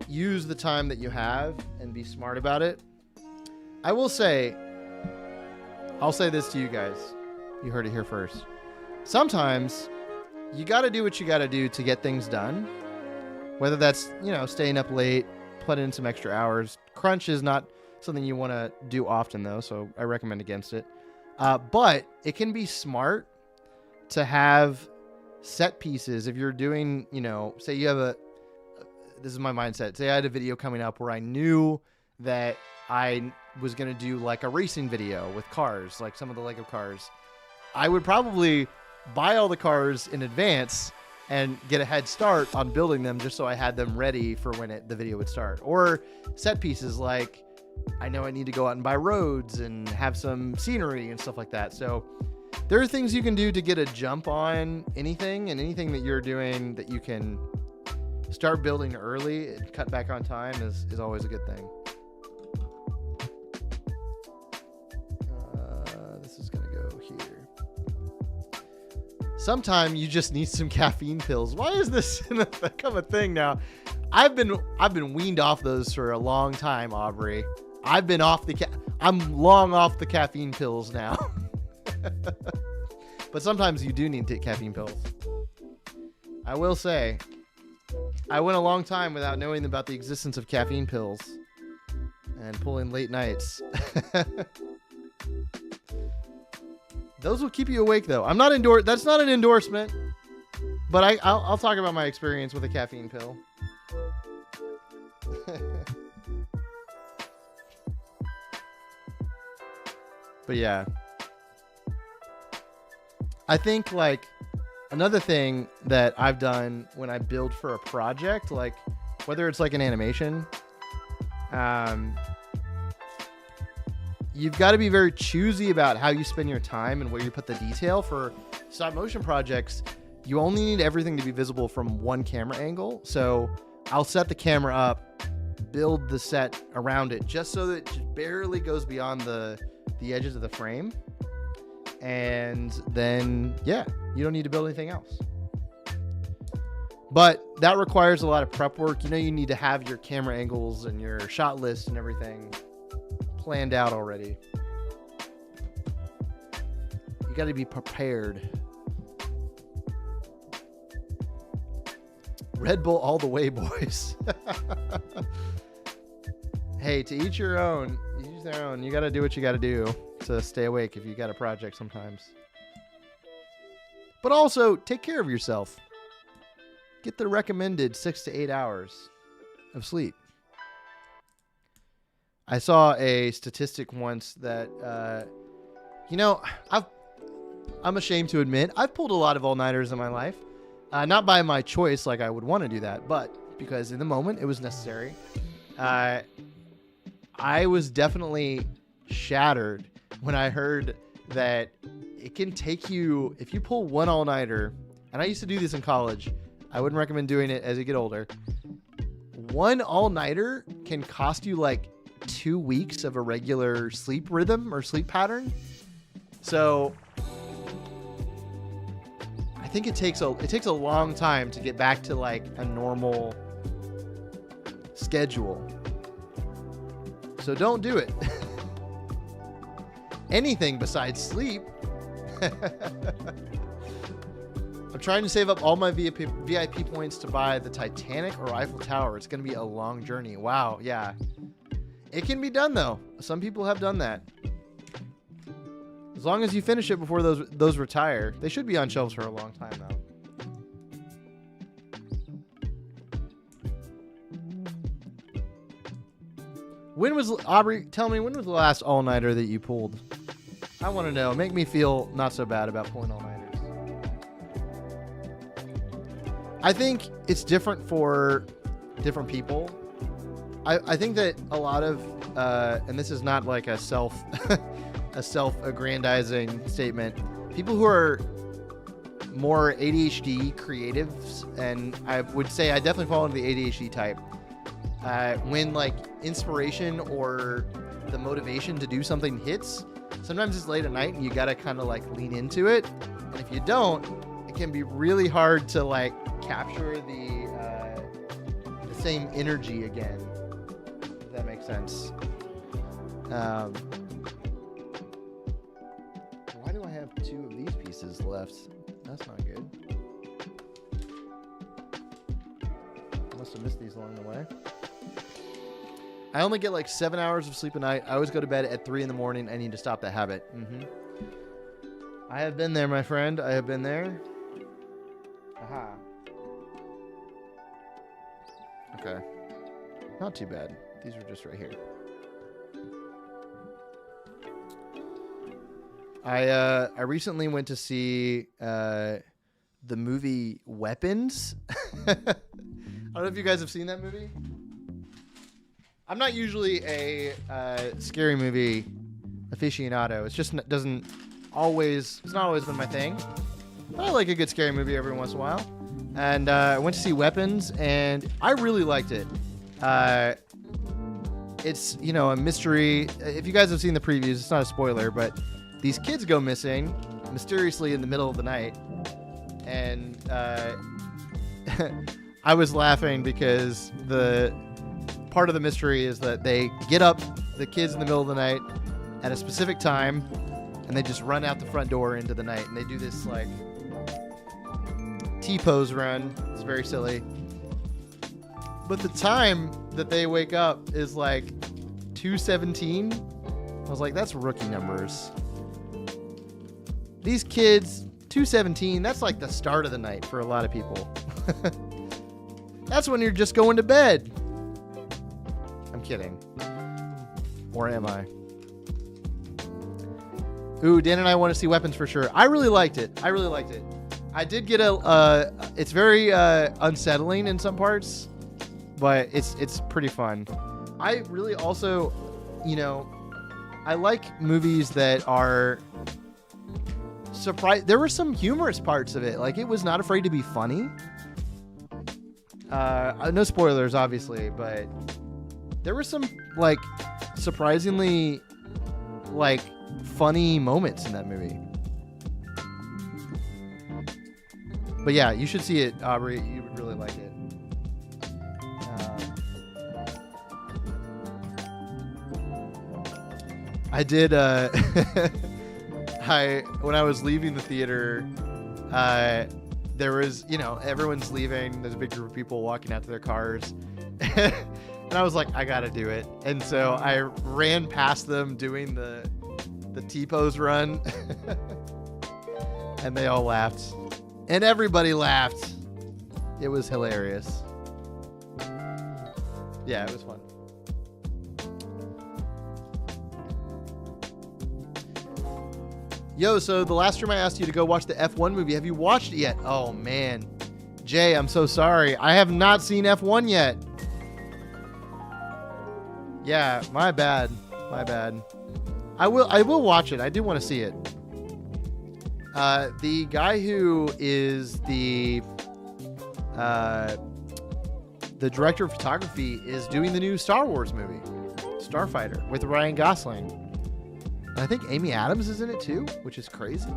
use the time that you have and be smart about it. I'll say this to you guys. You heard it here first. Sometimes you got to do what you got to do to get things done. Whether that's, staying up late, putting in some extra hours. Crunch is not something you want to do often though, so I recommend against it. But it can be smart to have set pieces. If you're doing, say you have this is my mindset. Say I had a video coming up where I knew that I was going to do like a racing video with cars, like some of the Lego cars. I would probably buy all the cars in advance and get a head start on building them just so I had them ready for when the video would start. Or set pieces like I know I need to go out and buy roads and have some scenery and stuff like that. So there are things you can do to get a jump on anything, and anything that you're doing that you can start building early and cut back on time is always a good thing. This is going to go here. Sometime you just need some caffeine pills. Why is this become a thing now? I've been weaned off those for a long time, Aubrey. I'm long off the caffeine pills now. But sometimes you do need to take caffeine pills. I will say, I went a long time without knowing about the existence of caffeine pills and pulling late nights. Those will keep you awake, though. That's not an endorsement, but I'll talk about my experience with a caffeine pill. But yeah, I think like another thing that I've done when I build for a project, like whether it's like an animation, you've got to be very choosy about how you spend your time and where you put the detail. For stop motion projects, you only need everything to be visible from one camera angle. So I'll set the camera up, build the set around it just so that it just barely goes beyond the edges of the frame. And then, yeah, you don't need to build anything else. But that requires a lot of prep work. You need to have your camera angles and your shot list and everything planned out already. You got to be prepared. Red Bull all the way, boys. Hey, to each your own. Each their own. You got to do what you got to do to stay awake if you got a project sometimes. But also, take care of yourself. Get the recommended 6 to 8 hours of sleep. I saw a statistic once that, I'm ashamed to admit, I've pulled a lot of all-nighters in my life. Not by my choice, like I would want to do that, but because in the moment it was necessary. I was definitely shattered when I heard that it can take you, if you pull one all-nighter, and I used to do this in college. I wouldn't recommend doing it as you get older. One all-nighter can cost you like 2 weeks of a regular sleep rhythm or sleep pattern. So I think it takes a long time to get back to like a normal schedule. So don't do it. Anything besides sleep. I'm trying to save up all my VIP points to buy the Titanic or Eiffel Tower. It's going to be a long journey. Wow, yeah. It can be done, though. Some people have done that. As long as you finish it before those retire. They should be on shelves for a long time, though. Aubrey, tell me, when was the last all-nighter that you pulled? I want to know. Make me feel not so bad about pulling all-nighters. I think it's different for different people. I think that a lot of, and this is not like a self-aggrandizing statement, people who are more ADHD creatives, and I would say I definitely fall into the ADHD type, when like inspiration or the motivation to do something hits, sometimes it's late at night and you gotta kind of like lean into it. And if you don't, it can be really hard to like capture the same energy again, if that makes sense. Why do I have 2 of these pieces left? That's not good. I must have missed these along the way. I only get like 7 hours of sleep a night. I always go to bed at 3 in the morning. I need to stop that habit. I have been there, my friend. I have been there. Aha. Okay. Not too bad. These are just right here. I recently went to see the movie Weapons. I don't know if you guys have seen that movie. I'm not usually a scary movie aficionado. It's just it's not always been my thing. But I like a good scary movie every once in a while. And I went to see Weapons, and I really liked it. It's, a mystery. If you guys have seen the previews, it's not a spoiler, but these kids go missing mysteriously in the middle of the night. And I was laughing because the part of the mystery is that they get up, the kids in the middle of the night at a specific time, and they just run out the front door into the night, and they do this like T-pose run. It's very silly. But the time that they wake up is like 2:17. I was like, that's rookie numbers. These kids, 2:17, that's like the start of the night for a lot of people. That's when you're just going to bed. I'm kidding. Or am I? Ooh, Dan and I want to see Weapons for sure. I really liked it. I did get it's very unsettling in some parts, but it's pretty fun. I really also, I like movies that are surprise. There were some humorous parts of it. Like, it was not afraid to be funny. No spoilers, obviously, but there were some like surprisingly like funny moments in that movie. But yeah, you should see it, Aubrey. You would really like it. I did. When I was leaving the theater, there was, everyone's leaving. There's a big group of people walking out to their cars. And I was like, I gotta do it. And so I ran past them doing the T-pose run. And they all laughed. And everybody laughed. It was hilarious. Yeah, it was fun. Yo, so the last stream I asked you to go watch the F1 movie. Have you watched it yet? Oh, man. Jay, I'm so sorry. I have not seen F1 yet. Yeah, my bad. My bad. I will watch it. I do want to see it. The guy who is the director of photography is doing the new Star Wars movie, Starfighter, with Ryan Gosling. And I think Amy Adams is in it too, which is crazy.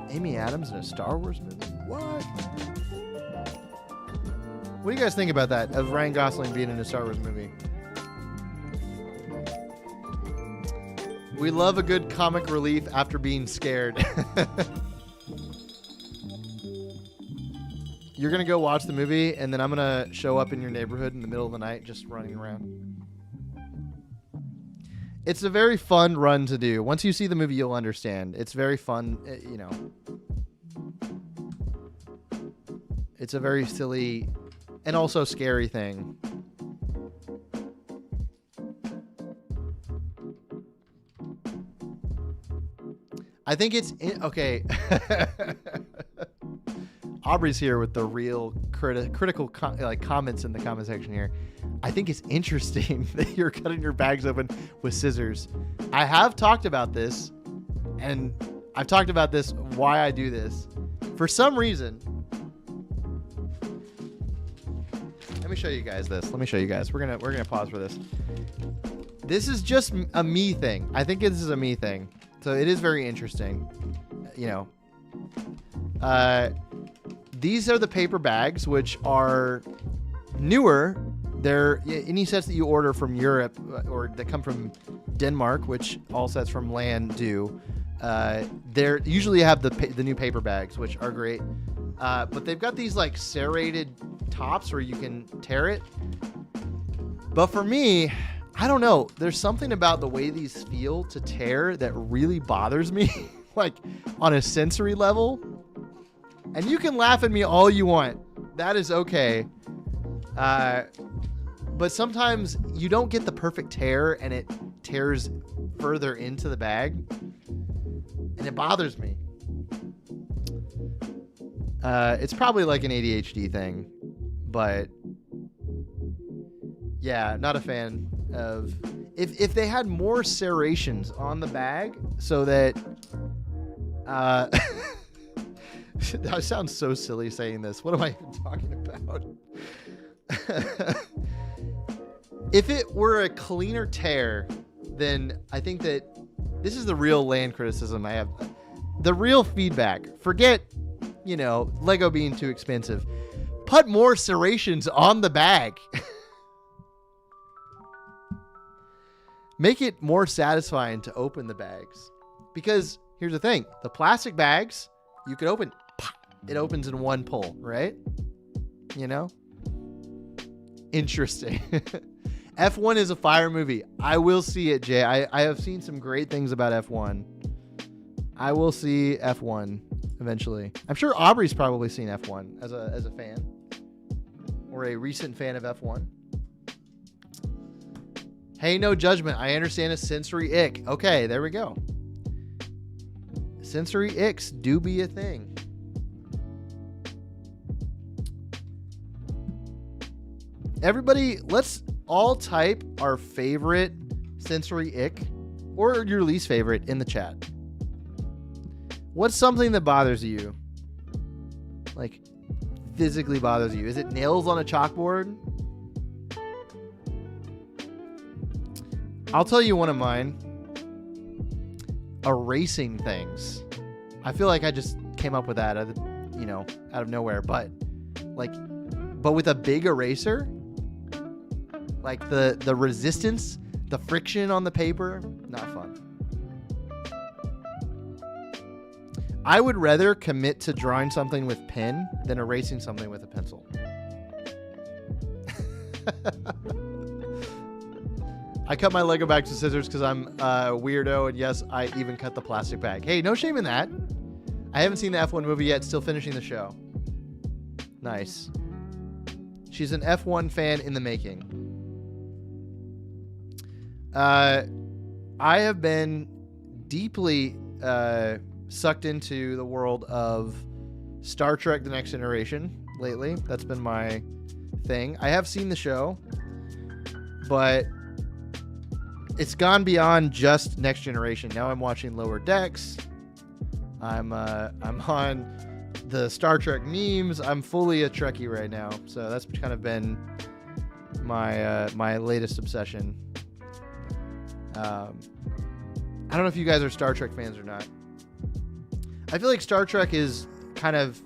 Amy Adams in a Star Wars movie? What? What do you guys think about that, of Ryan Gosling being in a Star Wars movie? We love a good comic relief after being scared. You're going to go watch the movie, and then I'm going to show up in your neighborhood in the middle of the night just running around. It's a very fun run to do. Once you see the movie, you'll understand. It's very fun, you know. It's a very silly and also scary thing. I think it's okay. Aubrey's here with the real critical comments in the comment section here. I think it's interesting that you're cutting your bags open with scissors. I have talked about this, and I've talked about this, why I do this. For some reason, let me show you guys this. Let me show you guys. We're gonna pause for this. This is just a me thing. I think this is a me thing. So it is very interesting. You know, these are the paper bags, which are newer. They're any sets that you order from Europe or that come from Denmark, which all sets from Land do. They're usually have the new paper bags, which are great. But they've got these like serrated tops where you can tear it. But for me, I don't know. There's something about the way these feel to tear that really bothers me, like on a sensory level. And you can laugh at me all you want. That is okay. But sometimes you don't get the perfect tear and it tears further into the bag. And it bothers me. It's probably like an ADHD thing. But yeah, not a fan of... If they had more serrations on the bag so that... That sounds so silly saying this. What am I even talking about? If it were a cleaner tear, then I think that this is the real Land criticism I have. The real feedback. Forget, you know, Lego being too expensive. Put more serrations on the bag. Make it more satisfying to open the bags. Because here's the thing. The plastic bags, you could open. It opens in one pull, right? You know? Interesting. F1 is a fire movie. I will see it, Jay. I have seen some great things about F1. I will see F1 eventually. I'm sure Aubrey's probably seen F1 as a fan. Or a recent fan of F1. Hey, no judgment. I understand a sensory ick. Okay, there we go. Sensory icks do be a thing. Everybody, let's all type our favorite sensory ick or your least favorite in the chat. What's something that bothers you? Like, physically bothers you? Is it nails on a chalkboard? I'll tell you one of mine. Erasing things. I feel like I just came up with that, out of nowhere. But with a big eraser, like the resistance, the friction on the paper, not fun. I would rather commit to drawing something with pen than erasing something with a pencil. I cut my Lego bags with scissors because I'm a weirdo, and yes, I even cut the plastic bag. Hey, no shame in that. I haven't seen the F1 movie yet, still finishing the show. Nice. She's an F1 fan in the making. I have been deeply sucked into the world of Star Trek: The Next Generation lately. That's been my thing. I have seen the show. but it's gone beyond just Next Generation. Now I'm watching Lower Decks. I'm on the Star Trek memes. I'm fully a Trekkie right now, so that's kind of been my latest obsession. I don't know if you guys are Star Trek fans or not. I feel like Star Trek is kind of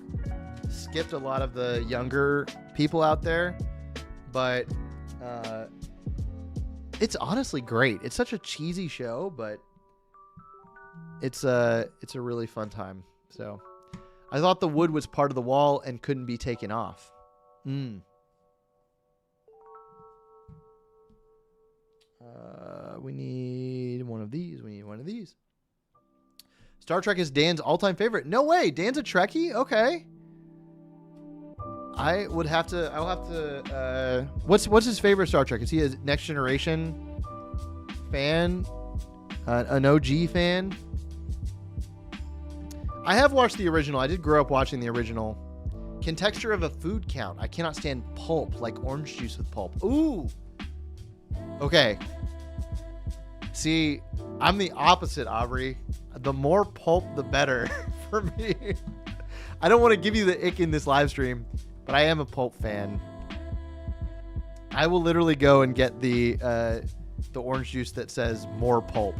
skipped a lot of the younger people out there, but it's honestly great. It's such a cheesy show, but it's a really fun time. So I thought the wood was part of the wall and couldn't be taken off. We need one of these. We need one of these. Star Trek is Dan's all-time favorite. No way. Dan's a Trekkie? Okay. I'll have to what's his favorite Star Trek? Is he a Next Generation fan? An OG fan? I have watched the original. I did grow up watching the original. Can texture of a food count? I cannot stand pulp, like orange juice with pulp. Ooh. Okay. See, I'm the opposite, Aubrey. The more pulp, the better for me. I don't want to give you the ick in this live stream, but I am a pulp fan. I will literally go and get the orange juice that says more pulp.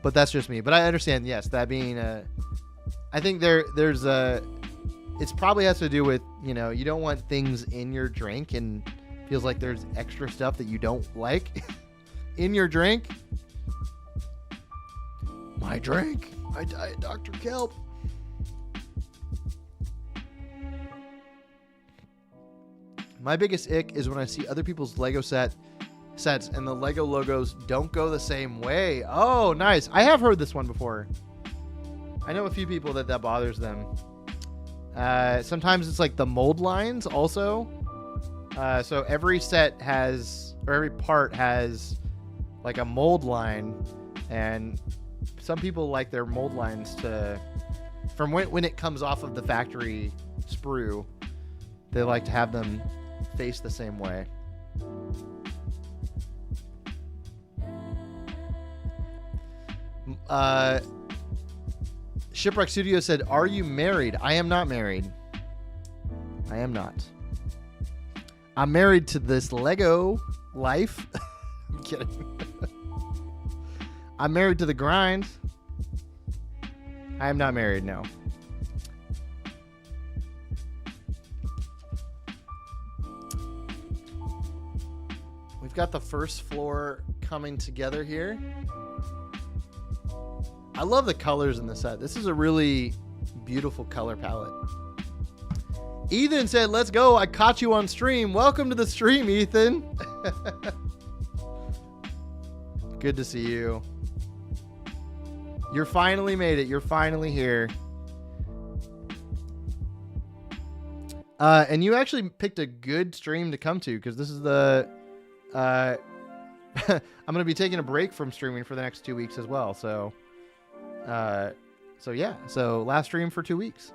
But that's just me. But I understand, yes, that being I think there's it's probably has to do with, you know, you don't want things in your drink and feels like there's extra stuff that you don't like in your drink. My drink. My Diet Dr. Kelp. My biggest ick is when I see other people's Lego sets and the Lego logos don't go the same way. Oh, nice. I have heard this one before. I know a few people that bothers them. Sometimes it's like the mold lines also. So every set has, or every part has like a mold line, and some people like their mold lines to, from when it comes off of the factory sprue, they like to have them face the same way. Shipwreck Studio said, "Are you married?" I am not married. I am not. I'm married to this Lego life. I'm kidding. I'm married to the grind. I am not married, no. We've got the first floor coming together here. I love the colors in the set. This is a really beautiful color palette. Ethan said, "Let's go. I caught you on stream." Welcome to the stream, Ethan. Good to see you. You're finally made it. You're finally here. And you actually picked a good stream to come to, because this is the... I'm going to be taking a break from streaming for the next 2 weeks as well. So yeah. So last stream for 2 weeks.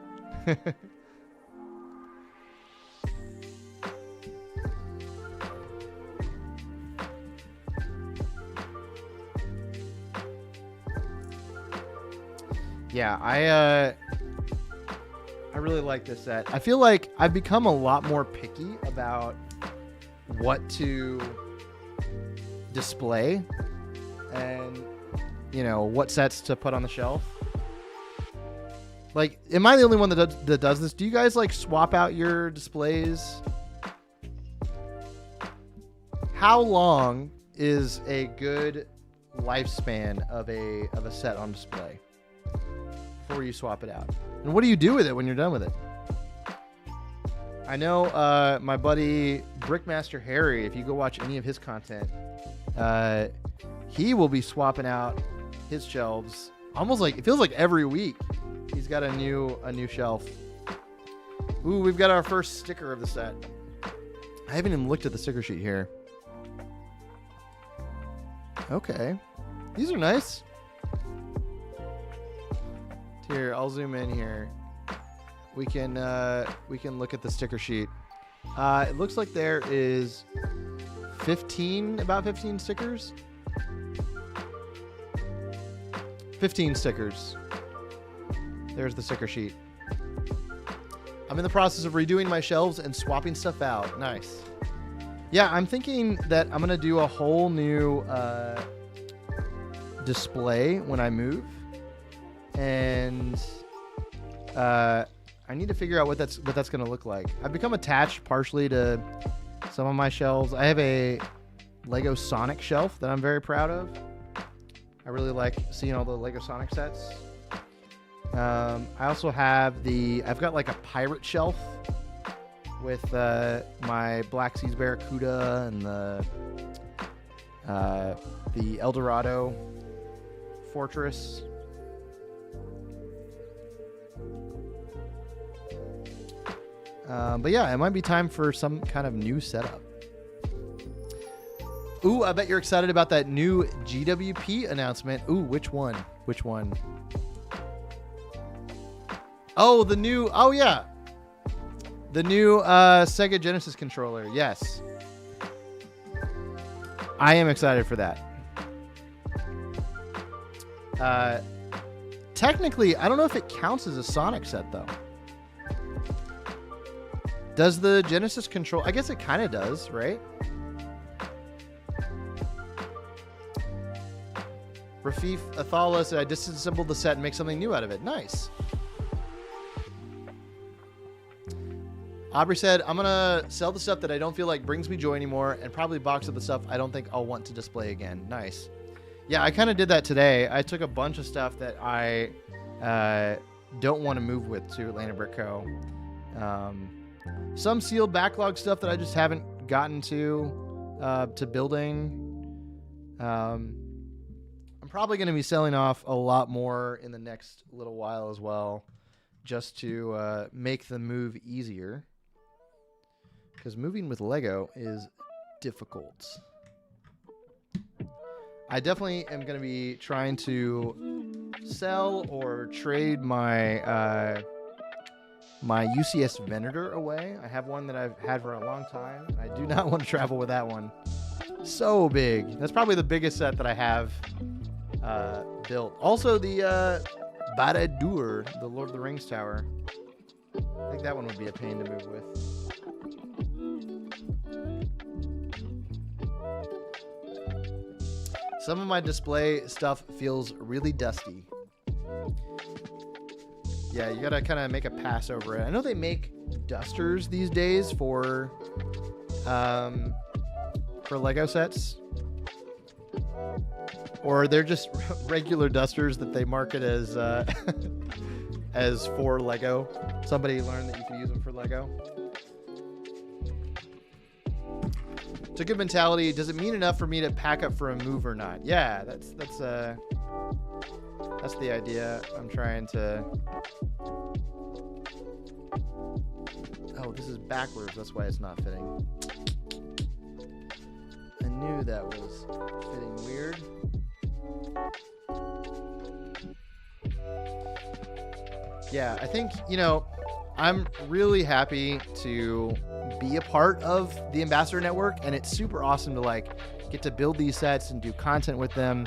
Yeah, I really like this set. I feel like I've become a lot more picky about what to display and, you know, what sets to put on the shelf. Like, am I the only one that does this? Do you guys like swap out your displays? How long is a good lifespan of a set on display before you swap it out? And what do you do with it when you're done with it? I know my buddy Brickmaster Harry, if you go watch any of his content, he will be swapping out his shelves almost like, it feels like every week he's got a new shelf. Ooh, we've got our first sticker of the set. I haven't even looked at the sticker sheet here. Okay, these are nice. Here, I'll zoom in here. We can look at the sticker sheet. It looks like there is about 15 stickers. 15 stickers. There's the sticker sheet. I'm in the process of redoing my shelves and swapping stuff out. Nice. Yeah, I'm thinking that I'm going to do a whole new display when I move. And I need to figure out what that's going to look like. I've become attached partially to some of my shelves. I have a Lego Sonic shelf that I'm very proud of. I really like seeing all the Lego Sonic sets. I also have I've got like a pirate shelf with my Black Seas Barracuda and the El Dorado Fortress. But yeah, it might be time for some kind of new setup. Ooh, I bet you're excited about that new GWP announcement. Ooh, which one? Which one? Oh, yeah. The new Sega Genesis controller. Yes. I am excited for that. Technically, I don't know if it counts as a Sonic set, though. Does the Genesis control... I guess it kind of does, right? Rafif Athala said, I disassembled the set and make something new out of it. Nice. Aubrey said, I'm going to sell the stuff that I don't feel like brings me joy anymore and probably box up the stuff I don't think I'll want to display again. Nice. Yeah, I kind of did that today. I took a bunch of stuff that I don't want to move with to Atlanta Brick Co. Some sealed backlog stuff that I just haven't gotten to building. I'm probably going to be selling off a lot more in the next little while as well, just to make the move easier. Because moving with Lego is difficult. I definitely am going to be trying to sell or trade my my UCS Venator away. I have one that I've had for a long time. I do not want to travel with that one. So big. That's probably the biggest set that I have built. Also the Barad-dûr, the Lord of the Rings tower. I think that one would be a pain to move with. Some of my display stuff feels really dusty. Yeah, you gotta kind of make a pass over it. I know they make dusters these days for Lego sets. Or they're just regular dusters that they market as as for Lego. Somebody learned that you could use them for Lego. It's a good mentality. Does it mean enough for me to pack up for a move or not? Yeah, that's the idea. I'm trying to. Oh, this is backwards. That's why it's not fitting. I knew that was fitting weird. Yeah, I think, I'm really happy to be a part of the Ambassador Network, and it's super awesome to get to build these sets and do content with them.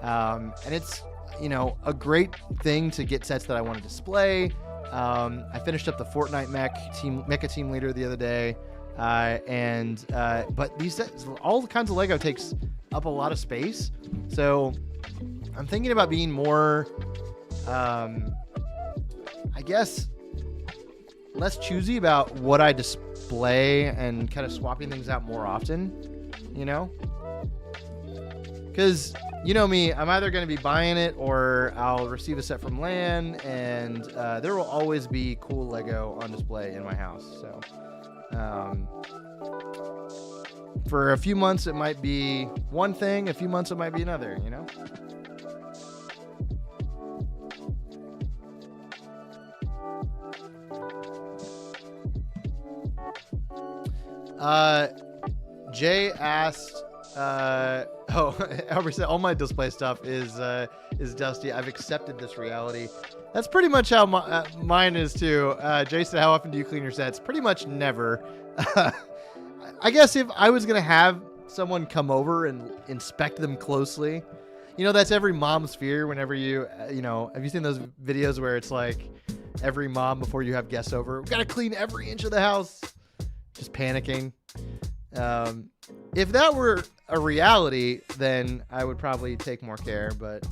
And it's, a great thing to get sets that I want to display. I finished up the Fortnite Mecha Team Leader the other day. But these sets, all kinds of Lego takes up a lot of space. So I'm thinking about being more, I guess, less choosy about what I display and kind of swapping things out more often, because me, I'm either going to be buying it or I'll receive a set from LAN, and there will always be cool Lego on display in my house. So for a few months it might be one thing, a few months it might be another, Jay asked, Oh, Albert said all my display stuff is dusty. I've accepted this reality. That's pretty much how mine is too. Jason, how often do you clean your sets? Pretty much never. I guess if I was gonna have someone come over and inspect them closely, you know, that's every mom's fear. Whenever you know, have you seen those videos where it's like every mom before you have guests over, we gotta clean every inch of the house, just panicking. If that were a reality, then I would probably take more care, but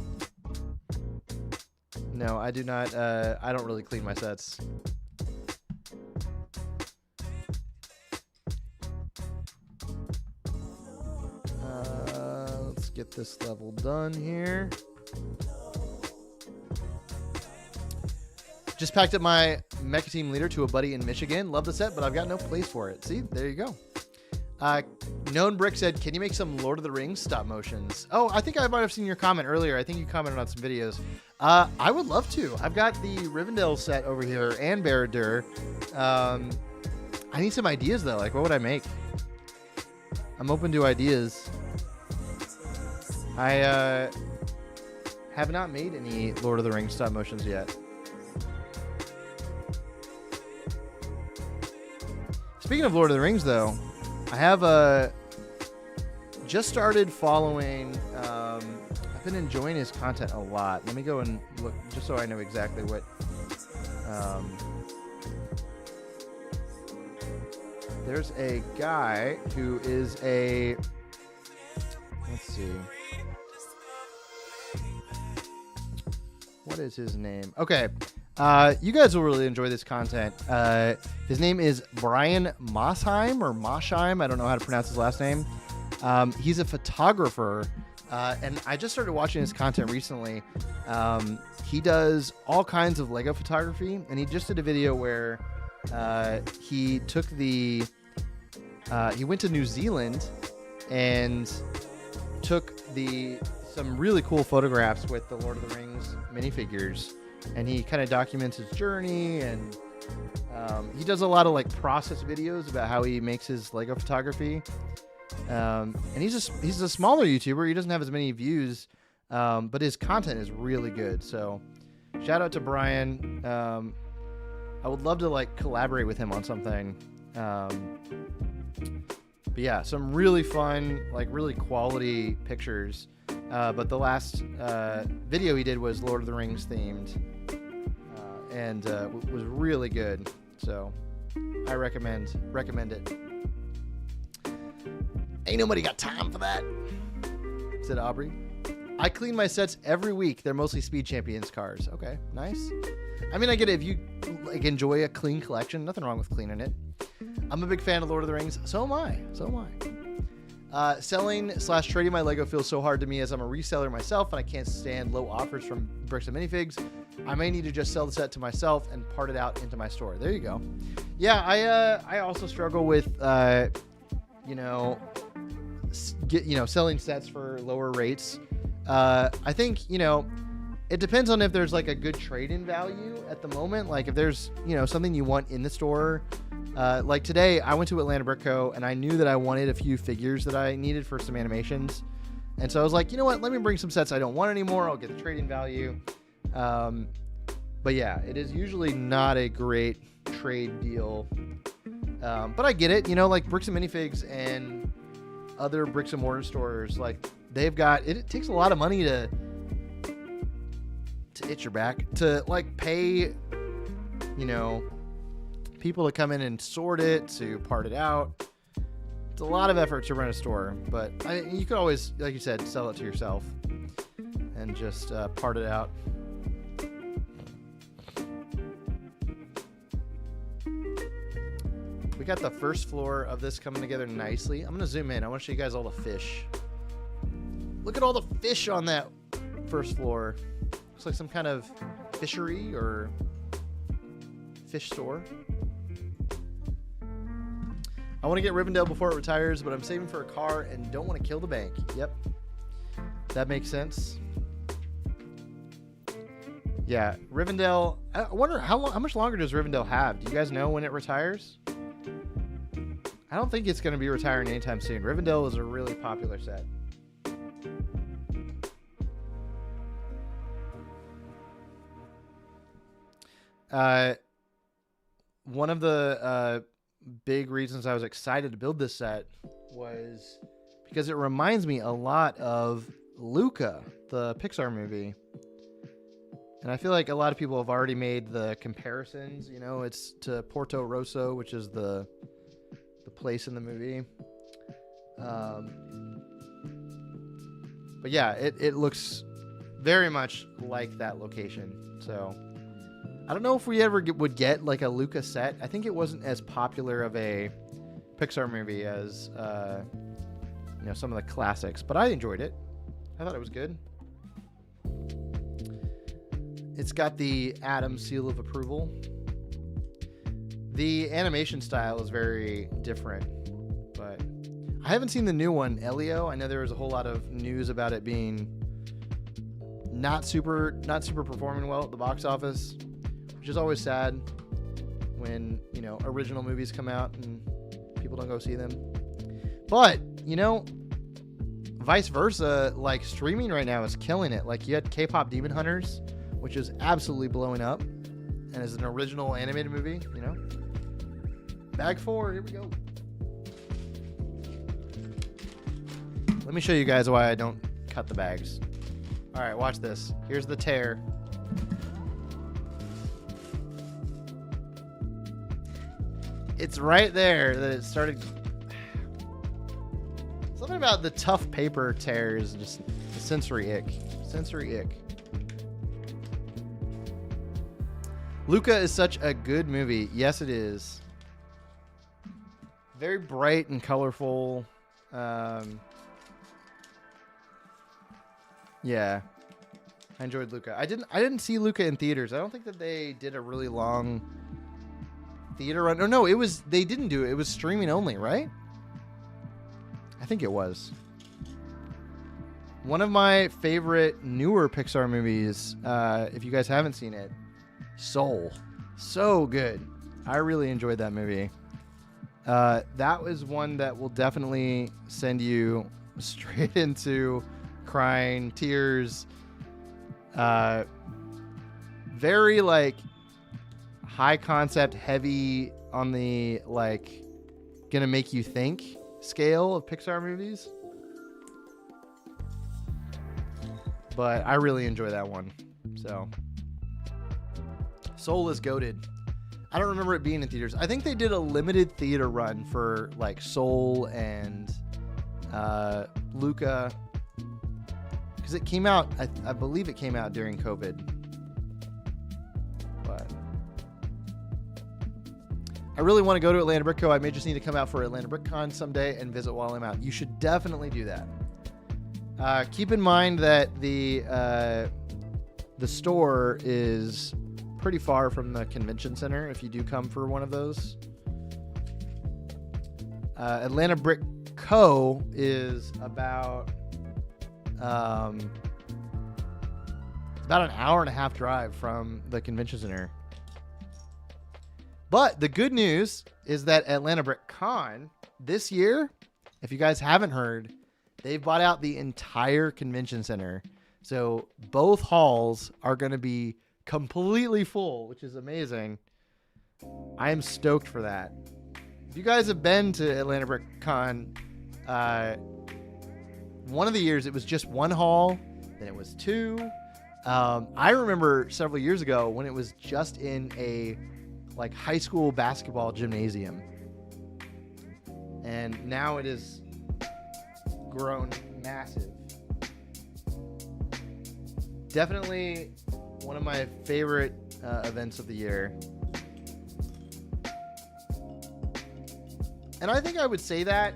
no, I do not. I don't really clean my sets. Let's get this level done here. Just packed up my Mecha Team Leader to a buddy in Michigan. Love the set, but I've got no place for it. See, there you go. Known Brick said, can you make some Lord of the Rings stop motions? Oh, I think I might have seen your comment earlier. I think you commented on some videos. I would love to. I've got the Rivendell set over here and Barad-dûr. I need some ideas though. Like, what would I make? I'm open to ideas. I have not made any Lord of the Rings stop motions yet. Speaking of Lord of the Rings though, I have just started following. I've been enjoying his content a lot. Let me go and look just so I know exactly what. There's a guy who is a. Let's see. What is his name? Okay. You guys will really enjoy this content. His name is Brian Mosheim or Mosheim. I don't know how to pronounce his last name. He's a photographer, and I just started watching his content recently. He does all kinds of Lego photography, and he just did a video where he took he went to New Zealand and took some really cool photographs with the Lord of the Rings minifigures. And he kind of documents his journey, and he does a lot of like process videos about how he makes his Lego photography. And he's a smaller YouTuber. He doesn't have as many views, but his content is really good. So shout out to Brian. I would love to like collaborate with him on something. But yeah, some really fun, like really quality pictures. But the last video he did was Lord of the Rings themed, and was really good. So I recommend it. Ain't nobody got time for that, said Aubrey. I clean my sets every week. They're mostly Speed Champions cars. Okay, nice. I mean, I get it. If you like enjoy a clean collection, nothing wrong with cleaning it. I'm a big fan of Lord of the Rings. So am I. Selling/trading my Lego feels so hard to me as I'm a reseller myself and I can't stand low offers from Bricks and Minifigs. I may need to just sell the set to myself and part it out into my store. There you go. Yeah, I also struggle with selling sets for lower rates. I think it depends on if there's like a good trade-in value at the moment. Like if there's something you want in the store. Like today, I went to Atlanta Brick Co. and I knew that I wanted a few figures that I needed for some animations. And so I was like, you know what? Let me bring some sets I don't want anymore. I'll get the trade-in value. But yeah, it is usually not a great trade deal. But I get it. Like Bricks and Minifigs and other bricks and mortar stores, like they've got it. It takes a lot of money to itch your back to like pay, people to come in and sort it, to part it out. It's a lot of effort to run a store, but you could always, like you said, sell it to yourself and just part it out. We got the first floor of this coming together nicely. I'm gonna zoom in. I want to show you guys all the fish. Look at all the fish on that first floor. Looks like some kind of fishery or fish store. I want to get Rivendell before it retires, but I'm saving for a car and don't want to kill the bank. Yep. That makes sense. Yeah, Rivendell. I wonder how much longer does Rivendell have? Do you guys know when it retires? I don't think it's going to be retiring anytime soon. Rivendell is a really popular set. One of the big reasons I was excited to build this set was because it reminds me a lot of Luca, the Pixar movie. And I feel like a lot of people have already made the comparisons. You know, it's to Porto Rosso, which is the place in the movie. But yeah, it looks very much like that location. So I don't know if we ever would get like a Luca set. I think it wasn't as popular of a Pixar movie as you know, some of the classics, but I enjoyed it. I thought it was good. It's got the Adam seal of approval. The animation style is very different, but I haven't seen the new one, Elio. I know there was a whole lot of news about it being not super performing well at the box office, which is always sad when, you know, original movies come out and people don't go see them. But, you know, vice versa, like streaming right now is killing it. Like you had K-pop Demon Hunters, which is absolutely blowing up and is an original animated movie, you know. Bag 4, here we go. Let me show you guys why I don't cut the bags. All right, watch this. Here's the tear. It's right there that it started. Something about the tough paper tears, just sensory ick. Sensory ick. Luca is such a good movie. Yes, it is. Very bright and colorful. Yeah, I enjoyed Luca. I didn't see Luca in theaters. I don't think that they did a really long theater run. Or no, they didn't do it. It was streaming only, right? I think it was. One of my favorite newer Pixar movies, if you guys haven't seen it, Soul. So good. I really enjoyed that movie. That was one that will definitely send you straight into crying, tears. Very like high concept, heavy on the like gonna make you think scale of Pixar movies. But I really enjoy that one. So Soul is goated. I don't remember it being in theaters. I think they did a limited theater run for like Soul and Luca, because it came out, I believe it came out during COVID. But I really want to go to Atlanta Brick Co. I may just need to come out for Atlanta Brick Con someday and visit while I'm out. You should definitely do that. Keep in mind that the store is pretty far from the convention center if you do come for one of those. Atlanta Brick Co. is about an hour and a half drive from the convention center. But the good news is that Atlanta Brick Con this year, if you guys haven't heard, they've bought out the entire convention center. So both halls are going to be completely full, which is amazing. I am stoked for that. If you guys have been to Atlanta Brick Con, one of the years it was just one hall, then it was two. I remember several years ago when it was just in a like high school basketball gymnasium, and now it is grown massive. Definitely one of my favorite events of the year. And I think I would say that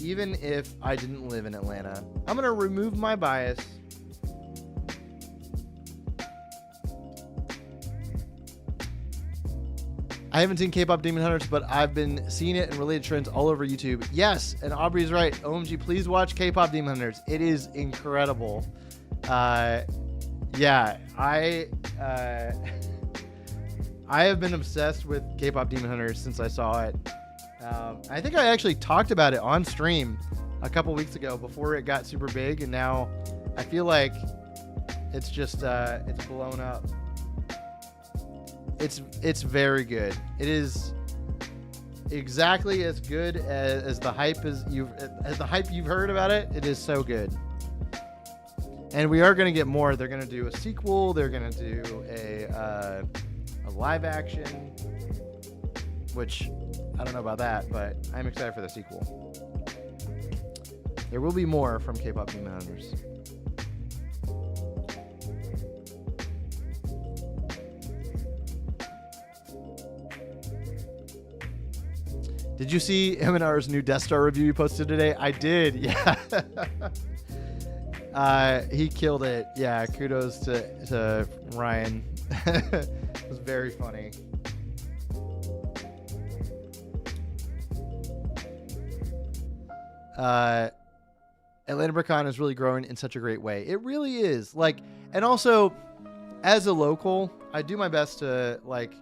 even if I didn't live in Atlanta. I'm going to remove my bias. I haven't seen K-pop Demon Hunters, but I've been seeing it in related trends all over YouTube. Yes, and Aubrey's right. OMG, please watch K-pop Demon Hunters. It is incredible. Yeah, I have been obsessed with K-pop Demon Hunters since I saw it. I think I actually talked about it on stream a couple weeks ago before it got super big, and now I feel like it's just it's blown up. It's very good. It is exactly as good as the hype you've heard about it. It is so good. And we are going to get more. They're going to do a sequel. They're going to do a live action, which I don't know about that, but I'm excited for the sequel. There will be more from K-pop Demon Hunters. Did you see M&R's new Death Star review he posted today? I did, yeah. He killed it. Yeah, kudos to Ryan. It was very funny. Atlanta BrickCon is really growing in such a great way. It really is. Like, and also, as a local, I do my best to, like,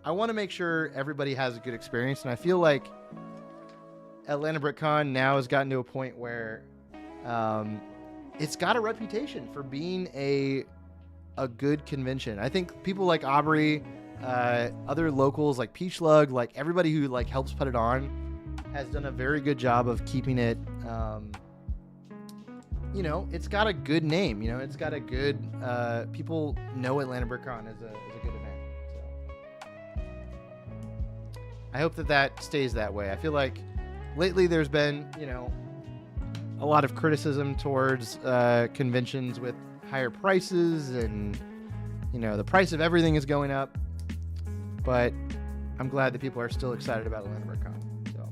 I want to make sure everybody has a good experience, and I feel like Atlanta BrickCon now has gotten to a point where it's got a reputation for being a good convention. I think people like Aubrey, other locals like Peach Lug, like everybody who like helps put it on has done a very good job of keeping it, you know, it's got a good name, you know, it's got a good, people know Atlanta BrickCon is a good event. So I hope that stays that way. I feel like lately there's been, you know, a lot of criticism towards conventions with higher prices, and you know, the price of everything is going up, but I'm glad that people are still excited about Atlanta BrickCon. So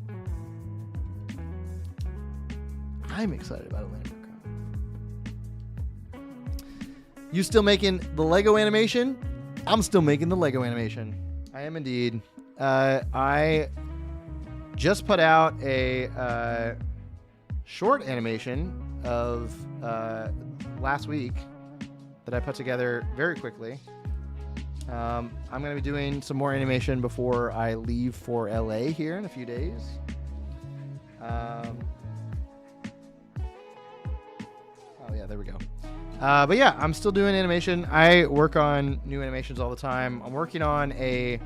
I'm excited about Atlanta BrickCon. You still making the Lego animation? I'm still making the Lego animation. I am indeed. I just put out a short animation of last week that I put together very quickly. I'm going to be doing some more animation before I leave for LA here in a few days. Oh yeah, there we go. But yeah, I'm still doing animation. I work on new animations all the time. I'm working on a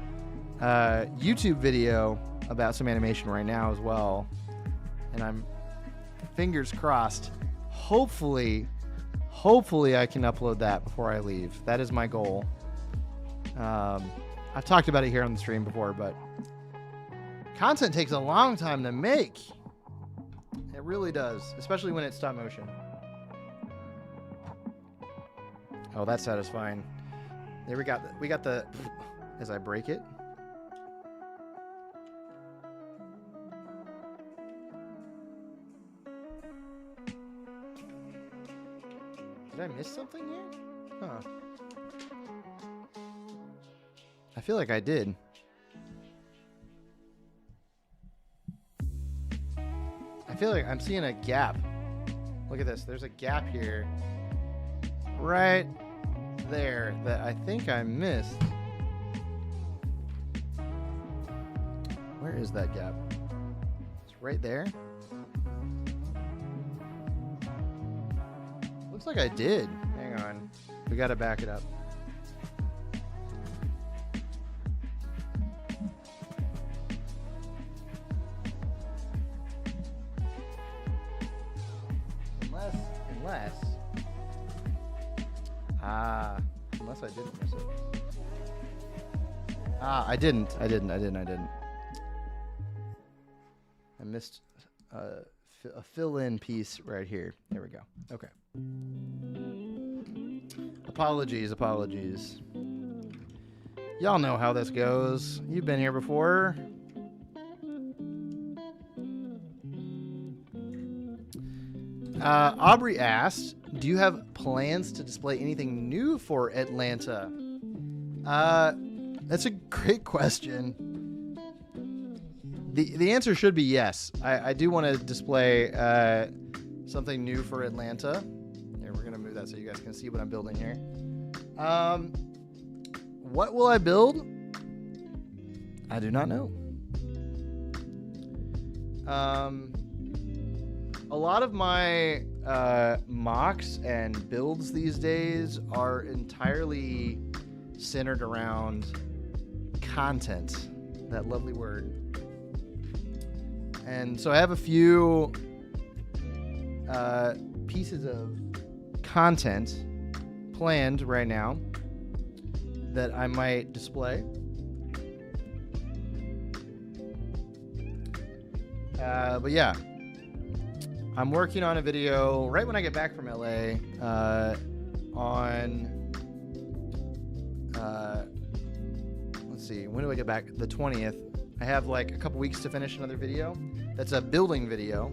YouTube video about some animation right now as well. And I'm fingers crossed. Hopefully I can upload that before I leave. That is my goal. I've talked about it here on the stream before, but content takes a long time to make. It really does, especially when it's stop motion. Oh, that's satisfying. There we got the as I break it. Did I miss something here? Huh. I feel like I did. I feel like I'm seeing a gap. Look at this. There's a gap here. Right there that I think I missed. Where is that gap? It's right there. Looks like I did. Hang on. We gotta back it up. Unless I didn't miss it. I didn't. I missed a fill-in piece right here. There we go. Okay. Apologies. Y'all know how this goes. You've been here before. Aubrey asked, do you have plans to display anything new for Atlanta? That's a great question. The answer should be yes. I do want to display something new for Atlanta. Here, we're going to move that so you guys can see what I'm building here. What will I build? I do not know. a lot of my mocks and builds these days are entirely centered around content, that lovely word. And so I have a few pieces of content planned right now that I might display. But yeah, I'm working on a video right when I get back from LA on let's see, when do I get back? The 20th. I have like a couple weeks to finish another video. That's a building video.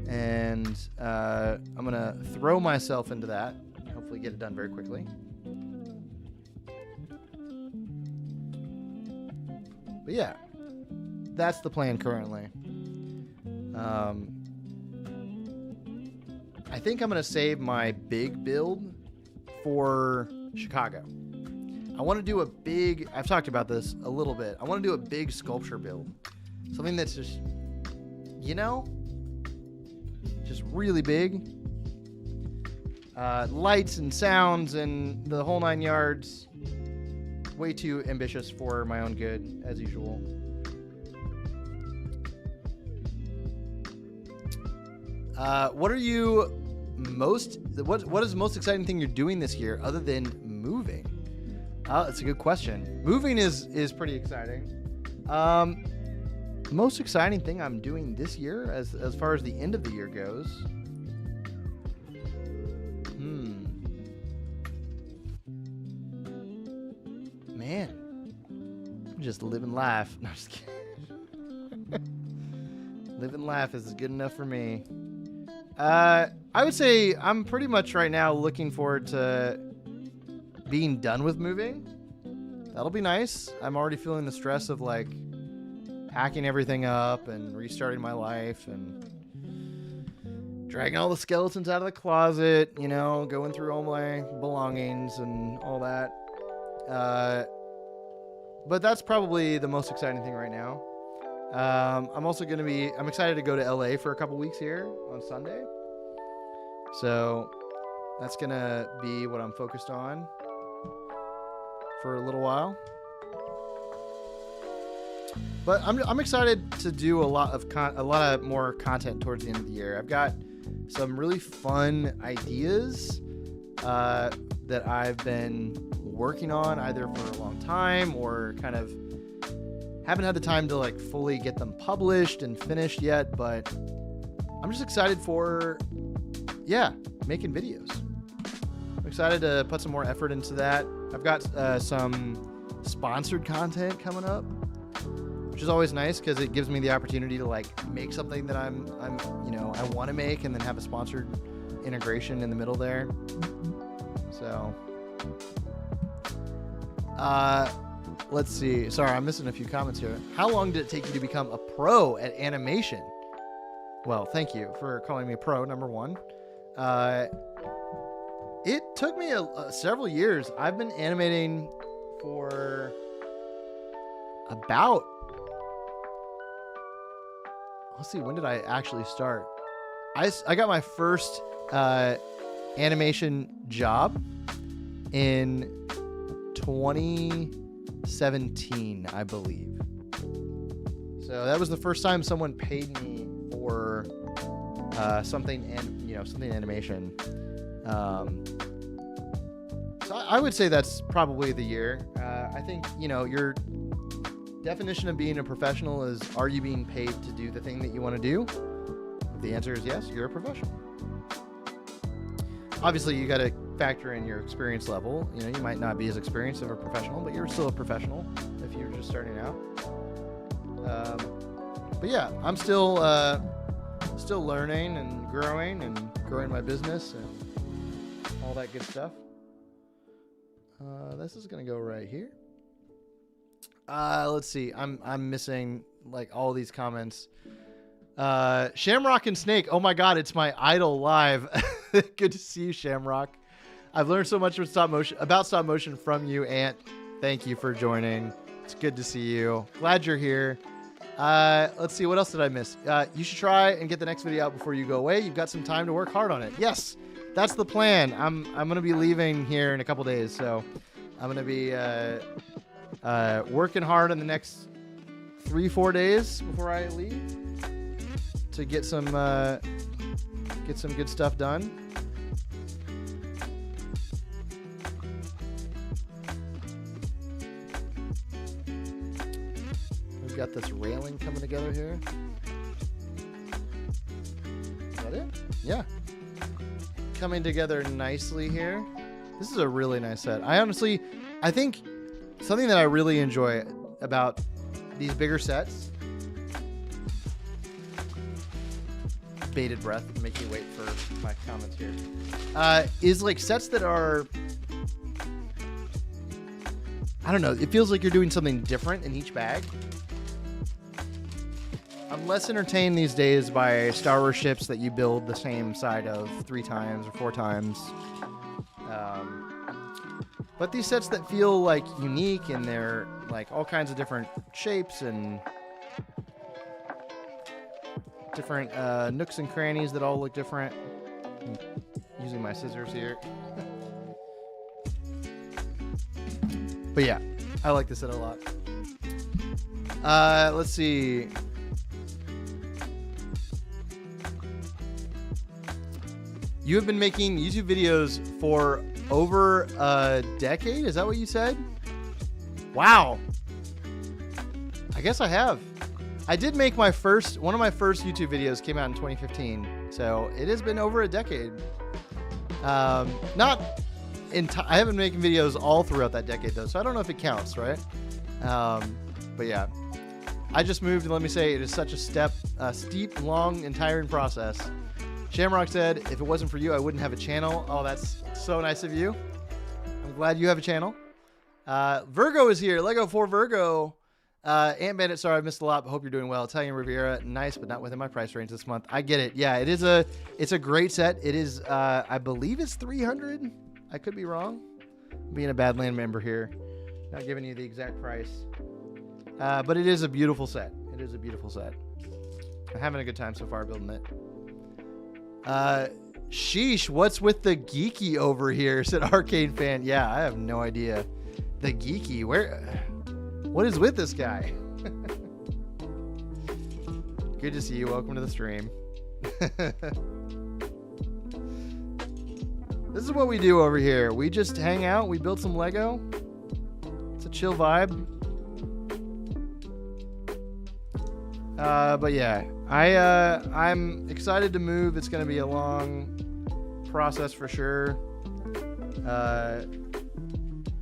And I'm gonna throw myself into that. Hopefully get it done very quickly. But yeah, that's the plan currently. I think I'm gonna save my big build for Chicago. I want to do a big, I've talked about this a little bit. I want to do a big sculpture build. Something that's just, you know, just really big. Lights and sounds and the whole 9 yards. Way too ambitious for my own good, as usual. What are you most, what is the most exciting thing you're doing this year other than moving? That's a good question. Moving is pretty exciting. Most exciting thing I'm doing this year as far as the end of the year goes. Man, I'm just living life. No, I'm just kidding. Living life is good enough for me. I would say I'm pretty much right now looking forward to being done with moving. That'll be nice. I'm already feeling the stress of like packing everything up and restarting my life and dragging all the skeletons out of the closet, you know, going through all my belongings and all that. But that's probably the most exciting thing right now. I'm excited to go to LA for a couple weeks here on Sunday. So that's going to be what I'm focused on for a little while. But I'm excited to do a lot more content towards the end of the year. I've got some really fun ideas that I've been working on either for a long time or kind of haven't had the time to like fully get them published and finished yet, but I'm just excited for making videos. I'm excited to put some more effort into that. I've got some sponsored content coming up, which is always nice because it gives me the opportunity to like make something that I want to make and then have a sponsored integration in the middle there. So let's see. Sorry, I'm missing a few comments here. How long did it take you to become a pro at animation? Well, thank you for calling me a pro, number one. It took me several years. I've been animating for about, let's see, when did I actually start? I got my first animation job in 2017, I believe. So that was the first time someone paid me for something animation. So I would say that's probably the year. I think, your definition of being a professional is, are you being paid to do the thing that you want to do? If the answer is yes, you're a professional. Obviously, you got to factor in your experience level. You might not be as experienced of a professional, but you're still a professional if you're just starting out. But yeah, I'm still learning and growing my business and all that good stuff. This is gonna go right here. Let's see. I'm missing like all these comments. Shamrock and Snake. Oh my God, it's my idol live. Good to see you, Shamrock. I've learned so much about stop motion from you, Ant. Thank you for joining. It's good to see you. Glad you're here. Let's see. What else did I miss? You should try and get the next video out before you go away. You've got some time to work hard on it. Yes, that's the plan. I'm gonna be leaving here in a couple days, so I'm gonna be working hard in the next 3-4 days before I leave to get some good stuff done. We've got this railing coming together here. Is that it? Yeah. Coming together nicely here. This is a really nice set. I think something that I really enjoy about these bigger sets, bated breath, make me wait for my comments here, is like sets that are, I don't know, it feels like you're doing something different in each bag. I'm less entertained these days by Star Wars ships that you build the same side of 3 times or 4 times. But these sets that feel like unique and they're like all kinds of different shapes and different nooks and crannies that all look different. I'm using my scissors here. But yeah, I like this set a lot. Let's see. You have been making YouTube videos for over a decade? Is that what you said? Wow. I guess I have. I did make one of my first YouTube videos came out in 2015. So it has been over a decade. I haven't been making videos all throughout that decade though, so I don't know if it counts, right? But yeah. I just moved, and let me say, it is such a steep, long, and tiring process. Shamrock said, if it wasn't for you, I wouldn't have a channel. Oh, that's so nice of you. I'm glad you have a channel. Virgo is here. Lego for Virgo. Ant Bandit, sorry, I missed a lot, but hope you're doing well. Italian Riviera, nice, but not within my price range this month. I get it. Yeah, it's a great set. It is, I believe it's 300. I could be wrong. I'm being a Badland member here. Not giving you the exact price. But it is a beautiful set. It is a beautiful set. I'm having a good time so far building it. Sheesh, what's with the geeky over here? Said Arcade Fan. Yeah, I have no idea. The geeky, what is with this guy? Good to see you. Welcome to the stream. This is what we do over here. We just hang out. We build some Lego. It's a chill vibe. But yeah, I'm excited to move. It's going to be a long process for sure.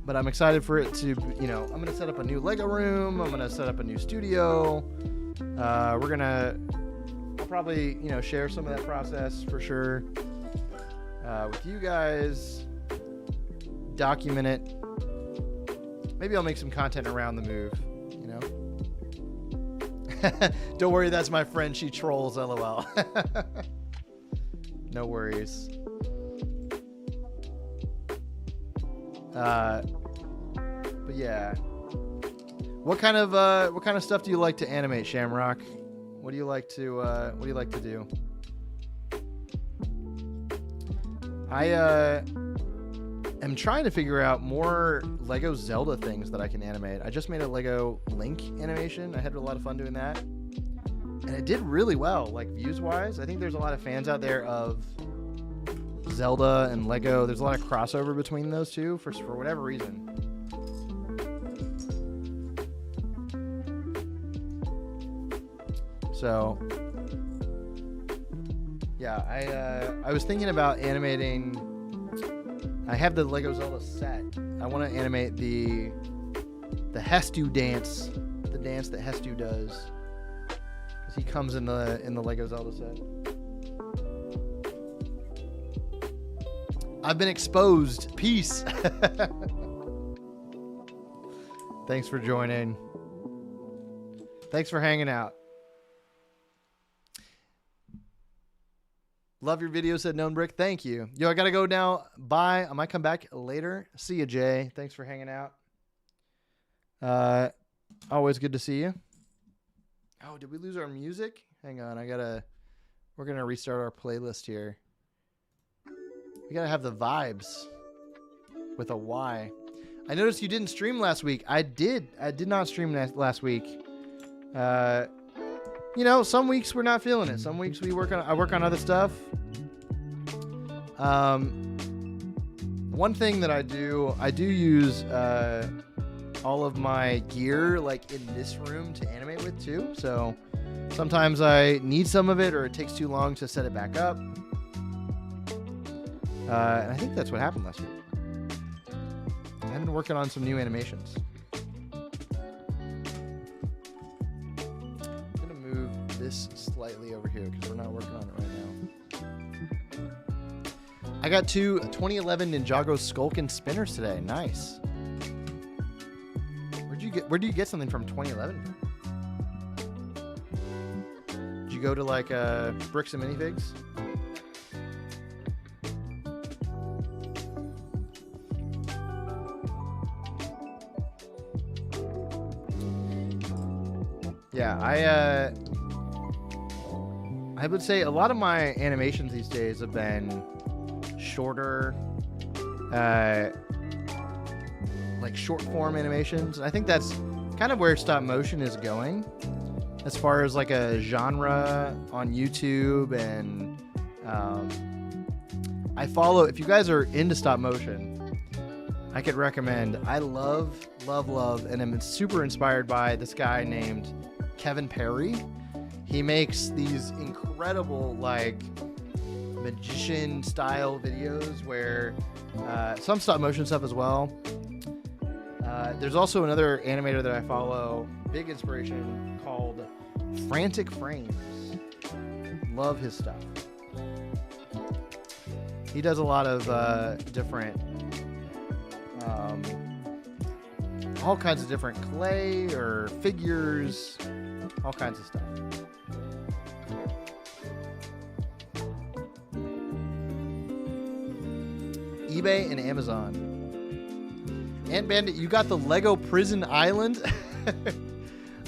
But I'm excited for it to, I'm going to set up a new Lego room. I'm going to set up a new studio. I'll probably, share some of that process for sure, with you guys, document it. Maybe I'll make some content around the move, Don't worry, that's my friend. She trolls, LOL. No worries. But yeah. What kind of stuff do you like to animate, Shamrock? What do you like to do? I am trying to figure out more Lego Zelda things that I can animate. I just made a Lego Link animation. I had a lot of fun doing that. And it did really well, like views-wise. I think there's a lot of fans out there of Zelda and Lego. There's a lot of crossover between those two for whatever reason. So, yeah, I was thinking about animating. I have the Lego Zelda set. I want to animate the Hestu dance, the dance that Hestu does, because he comes in the Lego Zelda set. I've been exposed. Peace. Thanks for joining. Thanks for hanging out. Love your video, said Known Brick. Thank you. Yo, I got to go now. Bye. I might come back later. See you, Jay. Thanks for hanging out. Always good to see you. Oh, did we lose our music? Hang on, we're gonna restart our playlist here. We gotta have the vibes with a Y. I noticed you didn't stream last week. I did not stream last week. You know, some weeks we're not feeling it. Some weeks I work on other stuff. One thing that I do use all of my gear like in this room to animate with too. So sometimes I need some of it, or it takes too long to set it back up. And I think that's what happened last week. I've been working on some new animations. I'm gonna move this slightly over here because we're not working on it right now. I got 2 2011 Ninjago Skulkin spinners today. Nice. Where do you get something from 2011? Did you go to like Bricks and Minifigs? Yeah, I would say a lot of my animations these days have been shorter, like short form animations. I think that's kind of where stop motion is going as far as like a genre on YouTube. And I follow, if you guys are into stop motion, I could recommend, I love, and I'm super inspired by this guy named Kevin Perry. He makes these incredible like magician style videos where some stop motion stuff as well. There's also another animator that I follow, big inspiration, called Frantic Frames. Love his stuff. He does a lot of different all kinds of different clay or figures, all kinds of stuff. eBay and Amazon. And Bandit, you got the Lego Prison Island.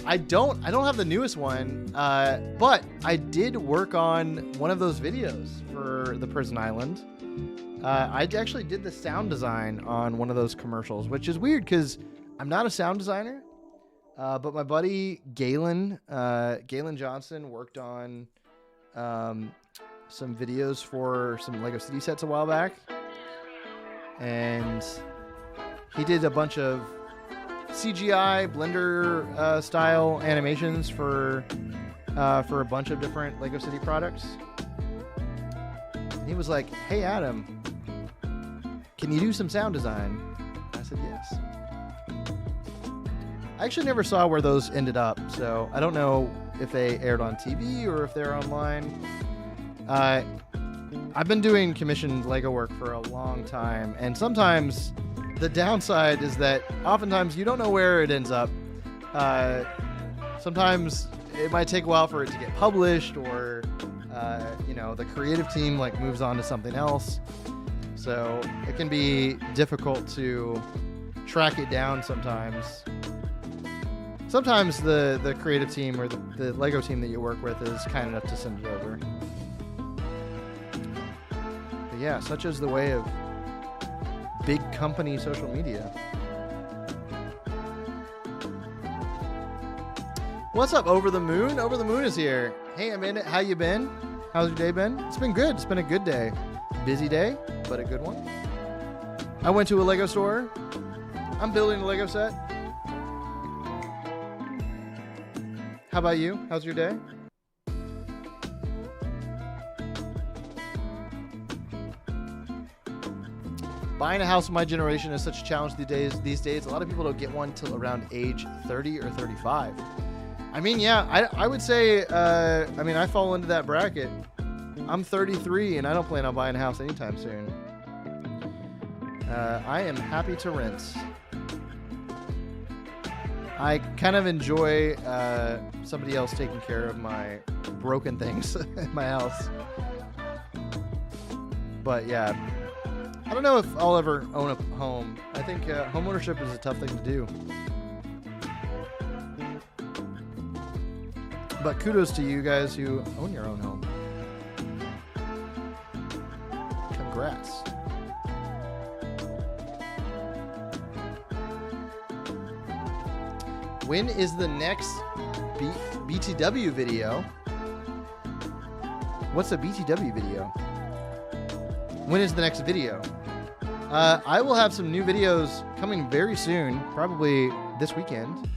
I don't have the newest one, but I did work on one of those videos for the Prison Island. I actually did the sound design on one of those commercials, which is weird because I'm not a sound designer, but my buddy Galen Johnson worked on some videos for some Lego City sets a while back, and he did a bunch of CGI Blender style animations for a bunch of different Lego City products. And he was like, "Hey Adam, can you do some sound design?" I said yes. I actually never saw where those ended up, so I don't know if they aired on TV or if they're online. I've been doing commissioned Lego work for a long time, and sometimes the downside is that oftentimes you don't know where it ends up. Sometimes it might take a while for it to get published, or the creative team like moves on to something else. So it can be difficult to track it down sometimes. Sometimes the creative team or the Lego team that you work with is kind enough to send it over. But yeah, such is the way of big company social media. What's up, Over the Moon? Over the Moon is here. Hey, Amanda, how you been? How's your day been? It's been good. It's been a good day. Busy day, but a good one. I went to a Lego store. I'm building a Lego set. How about you? How's your day? Buying a house in my generation is such a challenge these days. A lot of people don't get one till around age 30 or 35. I mean, yeah, I would say, I fall into that bracket. I'm 33 and I don't plan on buying a house anytime soon. I am happy to rent. I kind of enjoy somebody else taking care of my broken things in my house. But yeah, I don't know if I'll ever own a home. I think homeownership is a tough thing to do. But kudos to you guys who own your own home. Congrats. When is the next BTW video? What's a BTW video? When is the next video? I will have some new videos coming very soon, probably this weekend.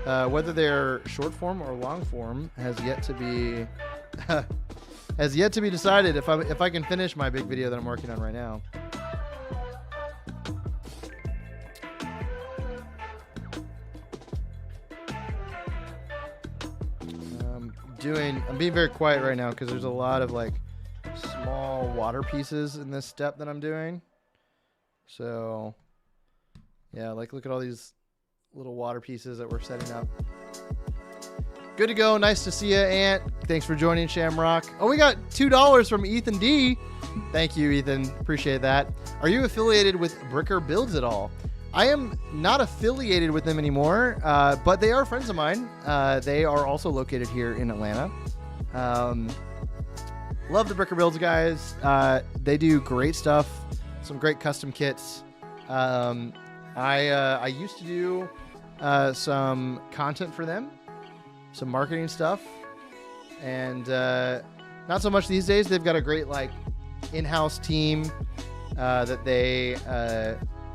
Whether they're short form or long form has yet to be decided. If I can finish my big video that I'm working on right now. I'm being very quiet right now because there's a lot of like small water pieces in this step that I'm doing. So yeah, like look at all these little water pieces that we're setting up. Good to go. Nice to see you, Ant. Thanks for joining, Shamrock. Oh, we got $2 from Ethan D. Thank you, Ethan. Appreciate that. Are you affiliated with Bricker Builds at all? I am not affiliated with them anymore, but they are friends of mine. They are also located here in Atlanta. Love the Bricker Builds guys. They do great stuff, some great custom kits. I used to do some content for them, some marketing stuff, and not so much these days. They've got a great like in-house team that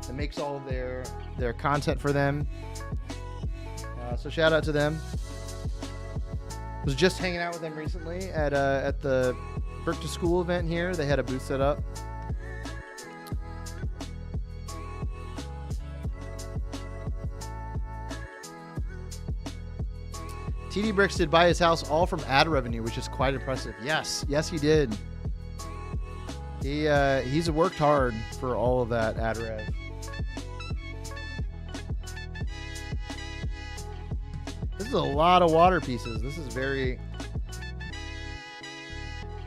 that makes all of their content for them. So shout out to them. Was just hanging out with them recently at the Brick to School event here. They had a booth set up. TD Bricks did buy his house all from ad revenue, which is quite impressive. Yes, he did. He's worked hard for all of that ad rev. This is a lot of water pieces. This is very...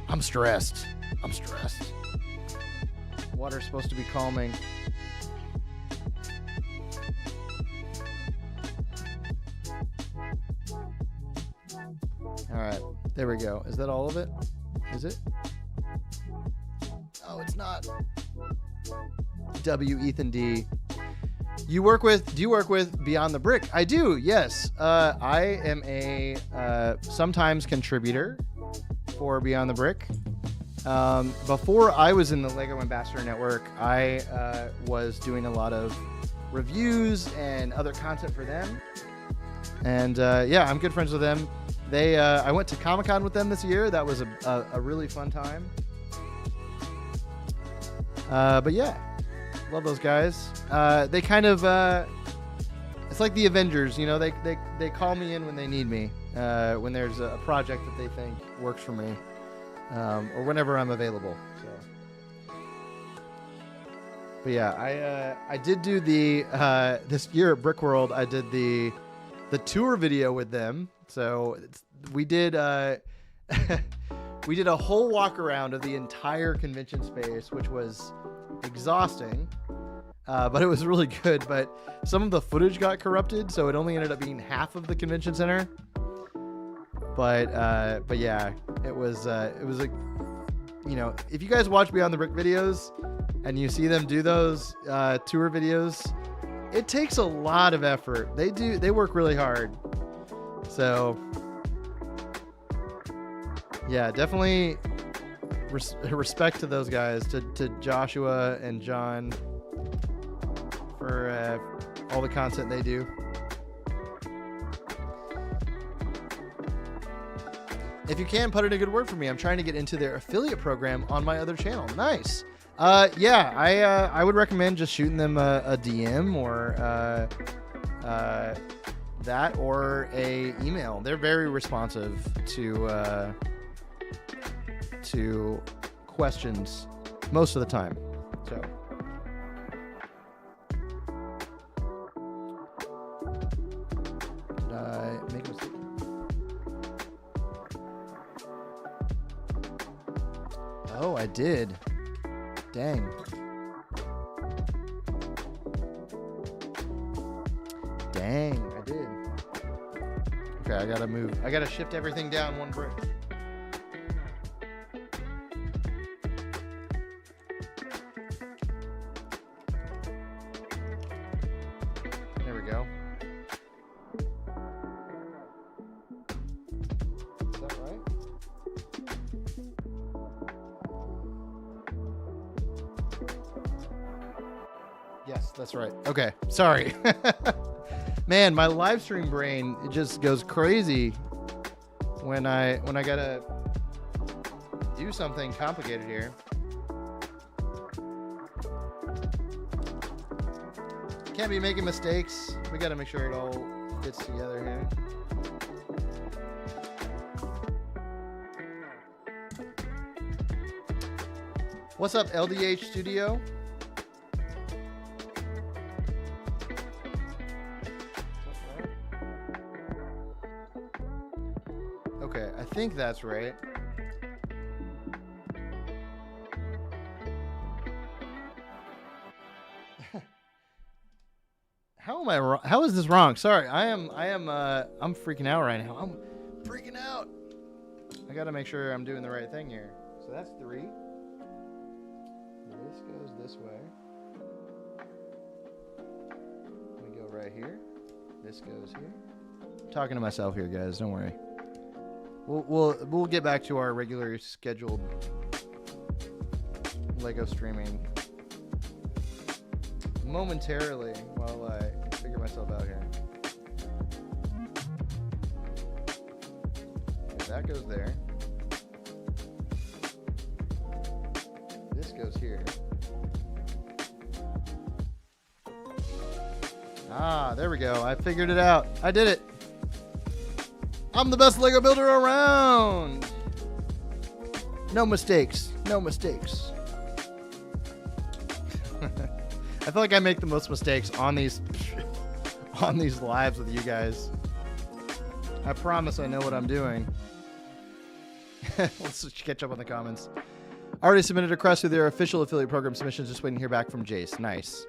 I'm stressed. Water's supposed to be calming. All right, there we go. Is that all of it? Is it? Oh, it's not. W Ethan D. Do you work with Beyond the Brick? I do, yes. I am a sometimes contributor for Beyond the Brick. Before I was in the LEGO Ambassador Network, I was doing a lot of reviews and other content for them. And yeah, I'm good friends with them. I went to Comic-Con with them this year. That was a really fun time. But yeah, love those guys. They kind of, it's like the Avengers, you know, they call me in when they need me, when there's a project that they think works for me, or whenever I'm available. So, but yeah, I did do this year at Brickworld, I did the tour video with them. So we did we did a whole walk around of the entire convention space, which was exhausting, but it was really good. But some of the footage got corrupted, so it only ended up being half of the convention center. But yeah, it was like, you know, if you guys watch Beyond the Brick videos and you see them do those tour videos, it takes a lot of effort. They work really hard. So yeah, definitely respect to those guys, to Joshua and John for all the content they do. If you can, put in a good word for me. I'm trying to get into their affiliate program on my other channel. Nice. Yeah, I would recommend just shooting them a DM or that, or a email. They're very responsive to questions most of the time. So did I make a mistake? Oh, I did. Dang. Dang, I did. Okay, I gotta move. I gotta shift everything down one brick. There we go. Is that right? Yes, that's right. Okay, sorry. Man, my live stream brain, it just goes crazy when I gotta do something complicated here. Can't be making mistakes. We gotta make sure it all fits together here. What's up, LDH Studio? Okay, I think that's right. How am I wrong? How is this wrong? Sorry, I'm freaking out right now. I'm freaking out. I gotta make sure I'm doing the right thing here. So that's 3. This goes this way. We go right here. This goes here. I'm talking to myself here, guys. Don't worry. We'll get back to our regular scheduled LEGO streaming momentarily while I figure myself out here. Okay, that goes there. This goes here. Ah, there we go. I figured it out. I did it. I'm the best LEGO builder around. No mistakes. No mistakes. I feel like I make the most mistakes on these lives with you guys. I promise I know what I'm doing. Let's catch up on the comments. Already submitted a request to their official affiliate program submissions. Just waiting to hear back from Jace. Nice.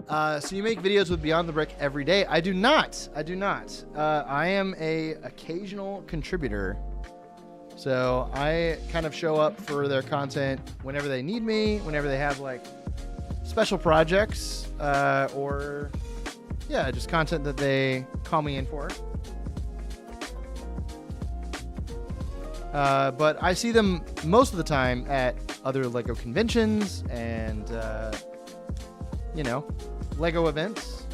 So you make videos with Beyond the Brick every day? I do not. I do not. I am a occasional contributor. So I kind of show up for their content whenever they need me, whenever they have like special projects, or yeah, just content that they call me in for. But I see them most of the time at other LEGO conventions and, you know, LEGO events.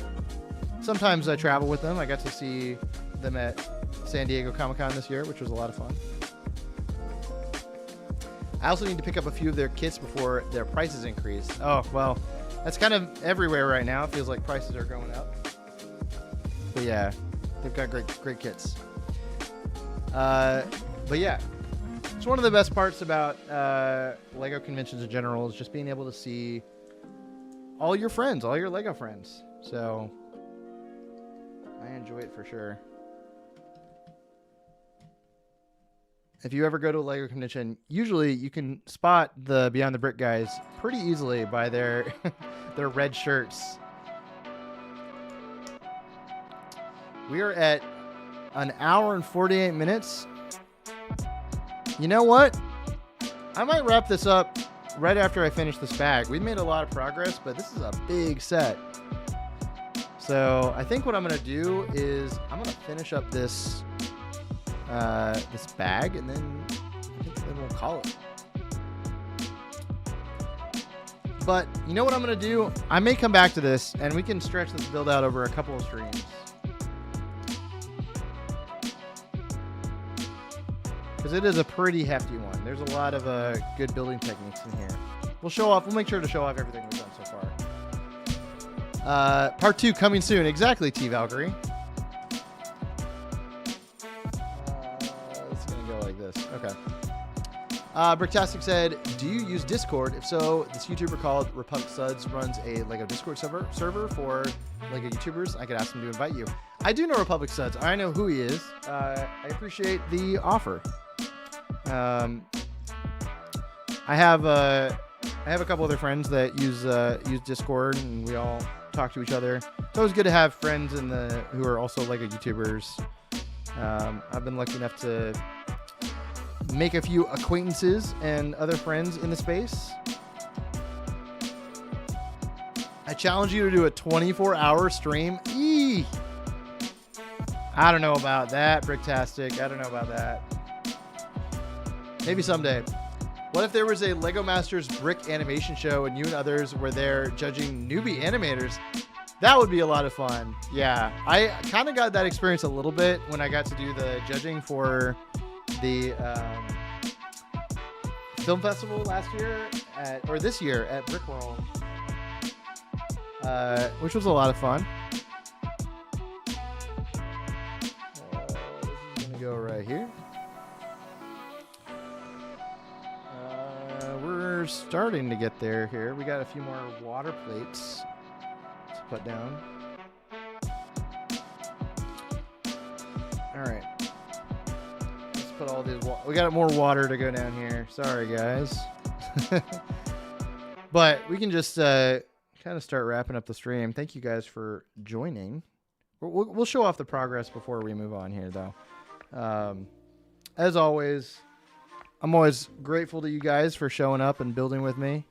Sometimes I travel with them. I got to see them at San Diego Comic-Con this year, which was a lot of fun. I also need to pick up a few of their kits before their prices increase. Oh, well, that's kind of everywhere right now. It feels like prices are going up. But yeah, they've got great kits. But yeah, it's one of the best parts about LEGO conventions in general is just being able to see all your friends, all your LEGO friends. So I enjoy it for sure. If you ever go to a LEGO convention, usually you can spot the Beyond the Brick guys pretty easily by their their red shirts. We are at an hour and 48 minutes. You know what? I might wrap this up right after I finish this bag. We've made a lot of progress, but this is a big set. So I think what I'm going to do is I'm going to finish up this this bag, and then we'll call it. But you know what I'm going to do? I may come back to this, and we can stretch this build out over a couple of streams. Because it is a pretty hefty one. There's a lot of good building techniques in here. We'll make sure to show off everything we've done so far. Part 2 coming soon. Exactly, T Valkyrie. It's going to go like this. Okay. Bricktastic said, do you use Discord? If so, this YouTuber called Republic Suds runs a LEGO Discord server for LEGO YouTubers. I could ask him to invite you. I do know Republic Suds. I know who he is. I appreciate the offer. I have a couple other friends that use Discord, and we all talk to each other. It's always good to have friends who are also LEGO YouTubers. I've been lucky enough to make a few acquaintances and other friends in the space. I challenge you to do a 24-hour stream. Eee! I don't know about that, Bricktastic. I don't know about that. Maybe someday. What if there was a LEGO Masters brick animation show and you and others were there judging newbie animators? That would be a lot of fun. Yeah, I kind of got that experience a little bit when I got to do the judging for the film festival last year this year at Brick World, which was a lot of fun. This is gonna go right here. We're starting to get there here. We got a few more water plates to put down. All right. Let's put all these. We got more water to go down here. Sorry, guys. But we can just kind of start wrapping up the stream. Thank you guys for joining. We'll show off the progress before we move on here, though. As always, I'm always grateful to you guys for showing up and building with me.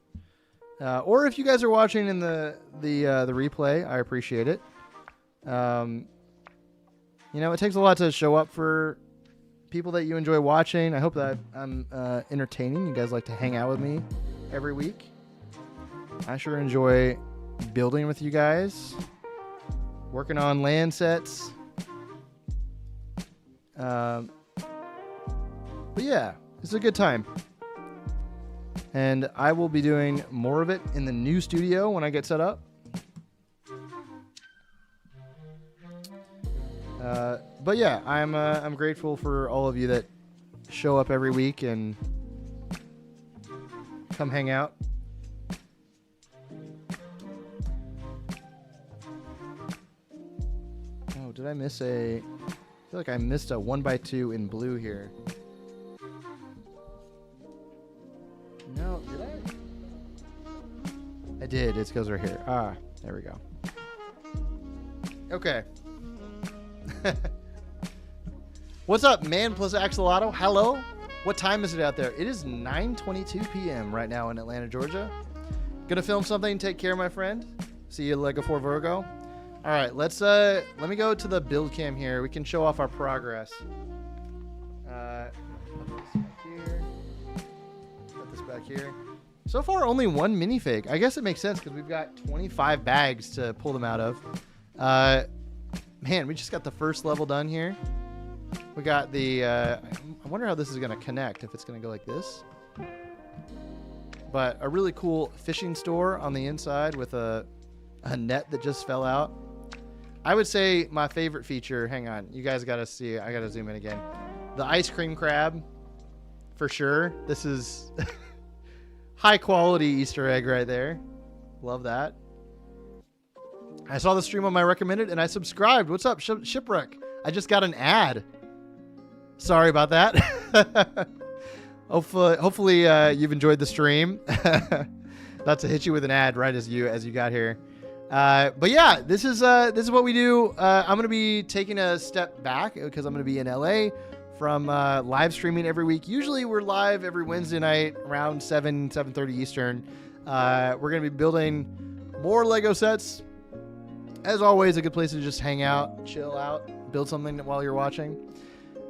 Or if you guys are watching in the replay, I appreciate it. You know, it takes a lot to show up for people that you enjoy watching. I hope that I'm entertaining. You guys like to hang out with me every week. I sure enjoy building with you guys, working on land sets. But yeah, it's a good time. And I will be doing more of it in the new studio when I get set up. But yeah, I'm grateful for all of you that show up every week and come hang out. Oh, did I miss I feel like I missed a 1x2 in blue here. No, did I? I did. It goes right here. Ah, there we go. Okay. What's up, man plus Axolotl? Hello. What time is it out there? It is 9:22 p.m. right now in Atlanta, Georgia. Gonna film something. Take care, my friend. See you, LEGO 4 Virgo. All right, let me go to the build cam here. We can show off our progress. Put this back here. So far, only one minifig. I guess it makes sense because we've got 25 bags to pull them out of. Man, we just got the first level done here. We got the, I wonder how this is going to connect, if it's going to go like this. But a really cool fishing store on the inside with a net that just fell out. I would say my favorite feature, hang on, you guys got to see, I got to zoom in again. The ice cream crab, for sure. This is high quality Easter egg right there. Love that. I saw the stream on my recommended and I subscribed. What's up, Shipwreck? I just got an ad. Sorry about that. Hopefully you've enjoyed the stream. Not to hit you with an ad right as you got here. But yeah, this is what we do. I'm gonna be taking a step back because I'm gonna be in LA from live streaming every week. Usually we're live every Wednesday night around 7:30 Eastern. We're gonna be building more Lego sets. As always, a good place to just hang out, chill out, build something while you're watching.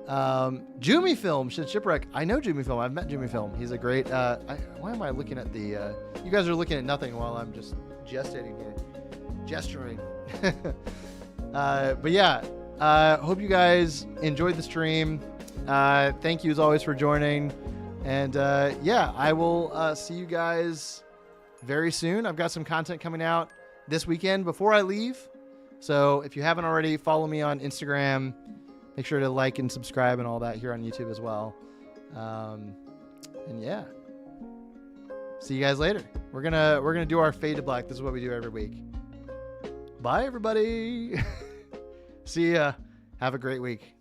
Jumi Film, Shipwreck. I know Jumi Film. I've met Jumi Film. He's a great. Why am I looking at the? You guys are looking at nothing while I'm just gestating here, gesturing. But yeah, hope you guys enjoyed the stream. Thank you as always for joining, and yeah, I will see you guys very soon. I've got some content coming out this weekend before I leave. So if you haven't already, follow me on Instagram. Make sure to like and subscribe and all that here on YouTube as well. And yeah, see you guys later. We're gonna do our fade to black. This is what we do every week. Bye, everybody. See ya. Have a great week.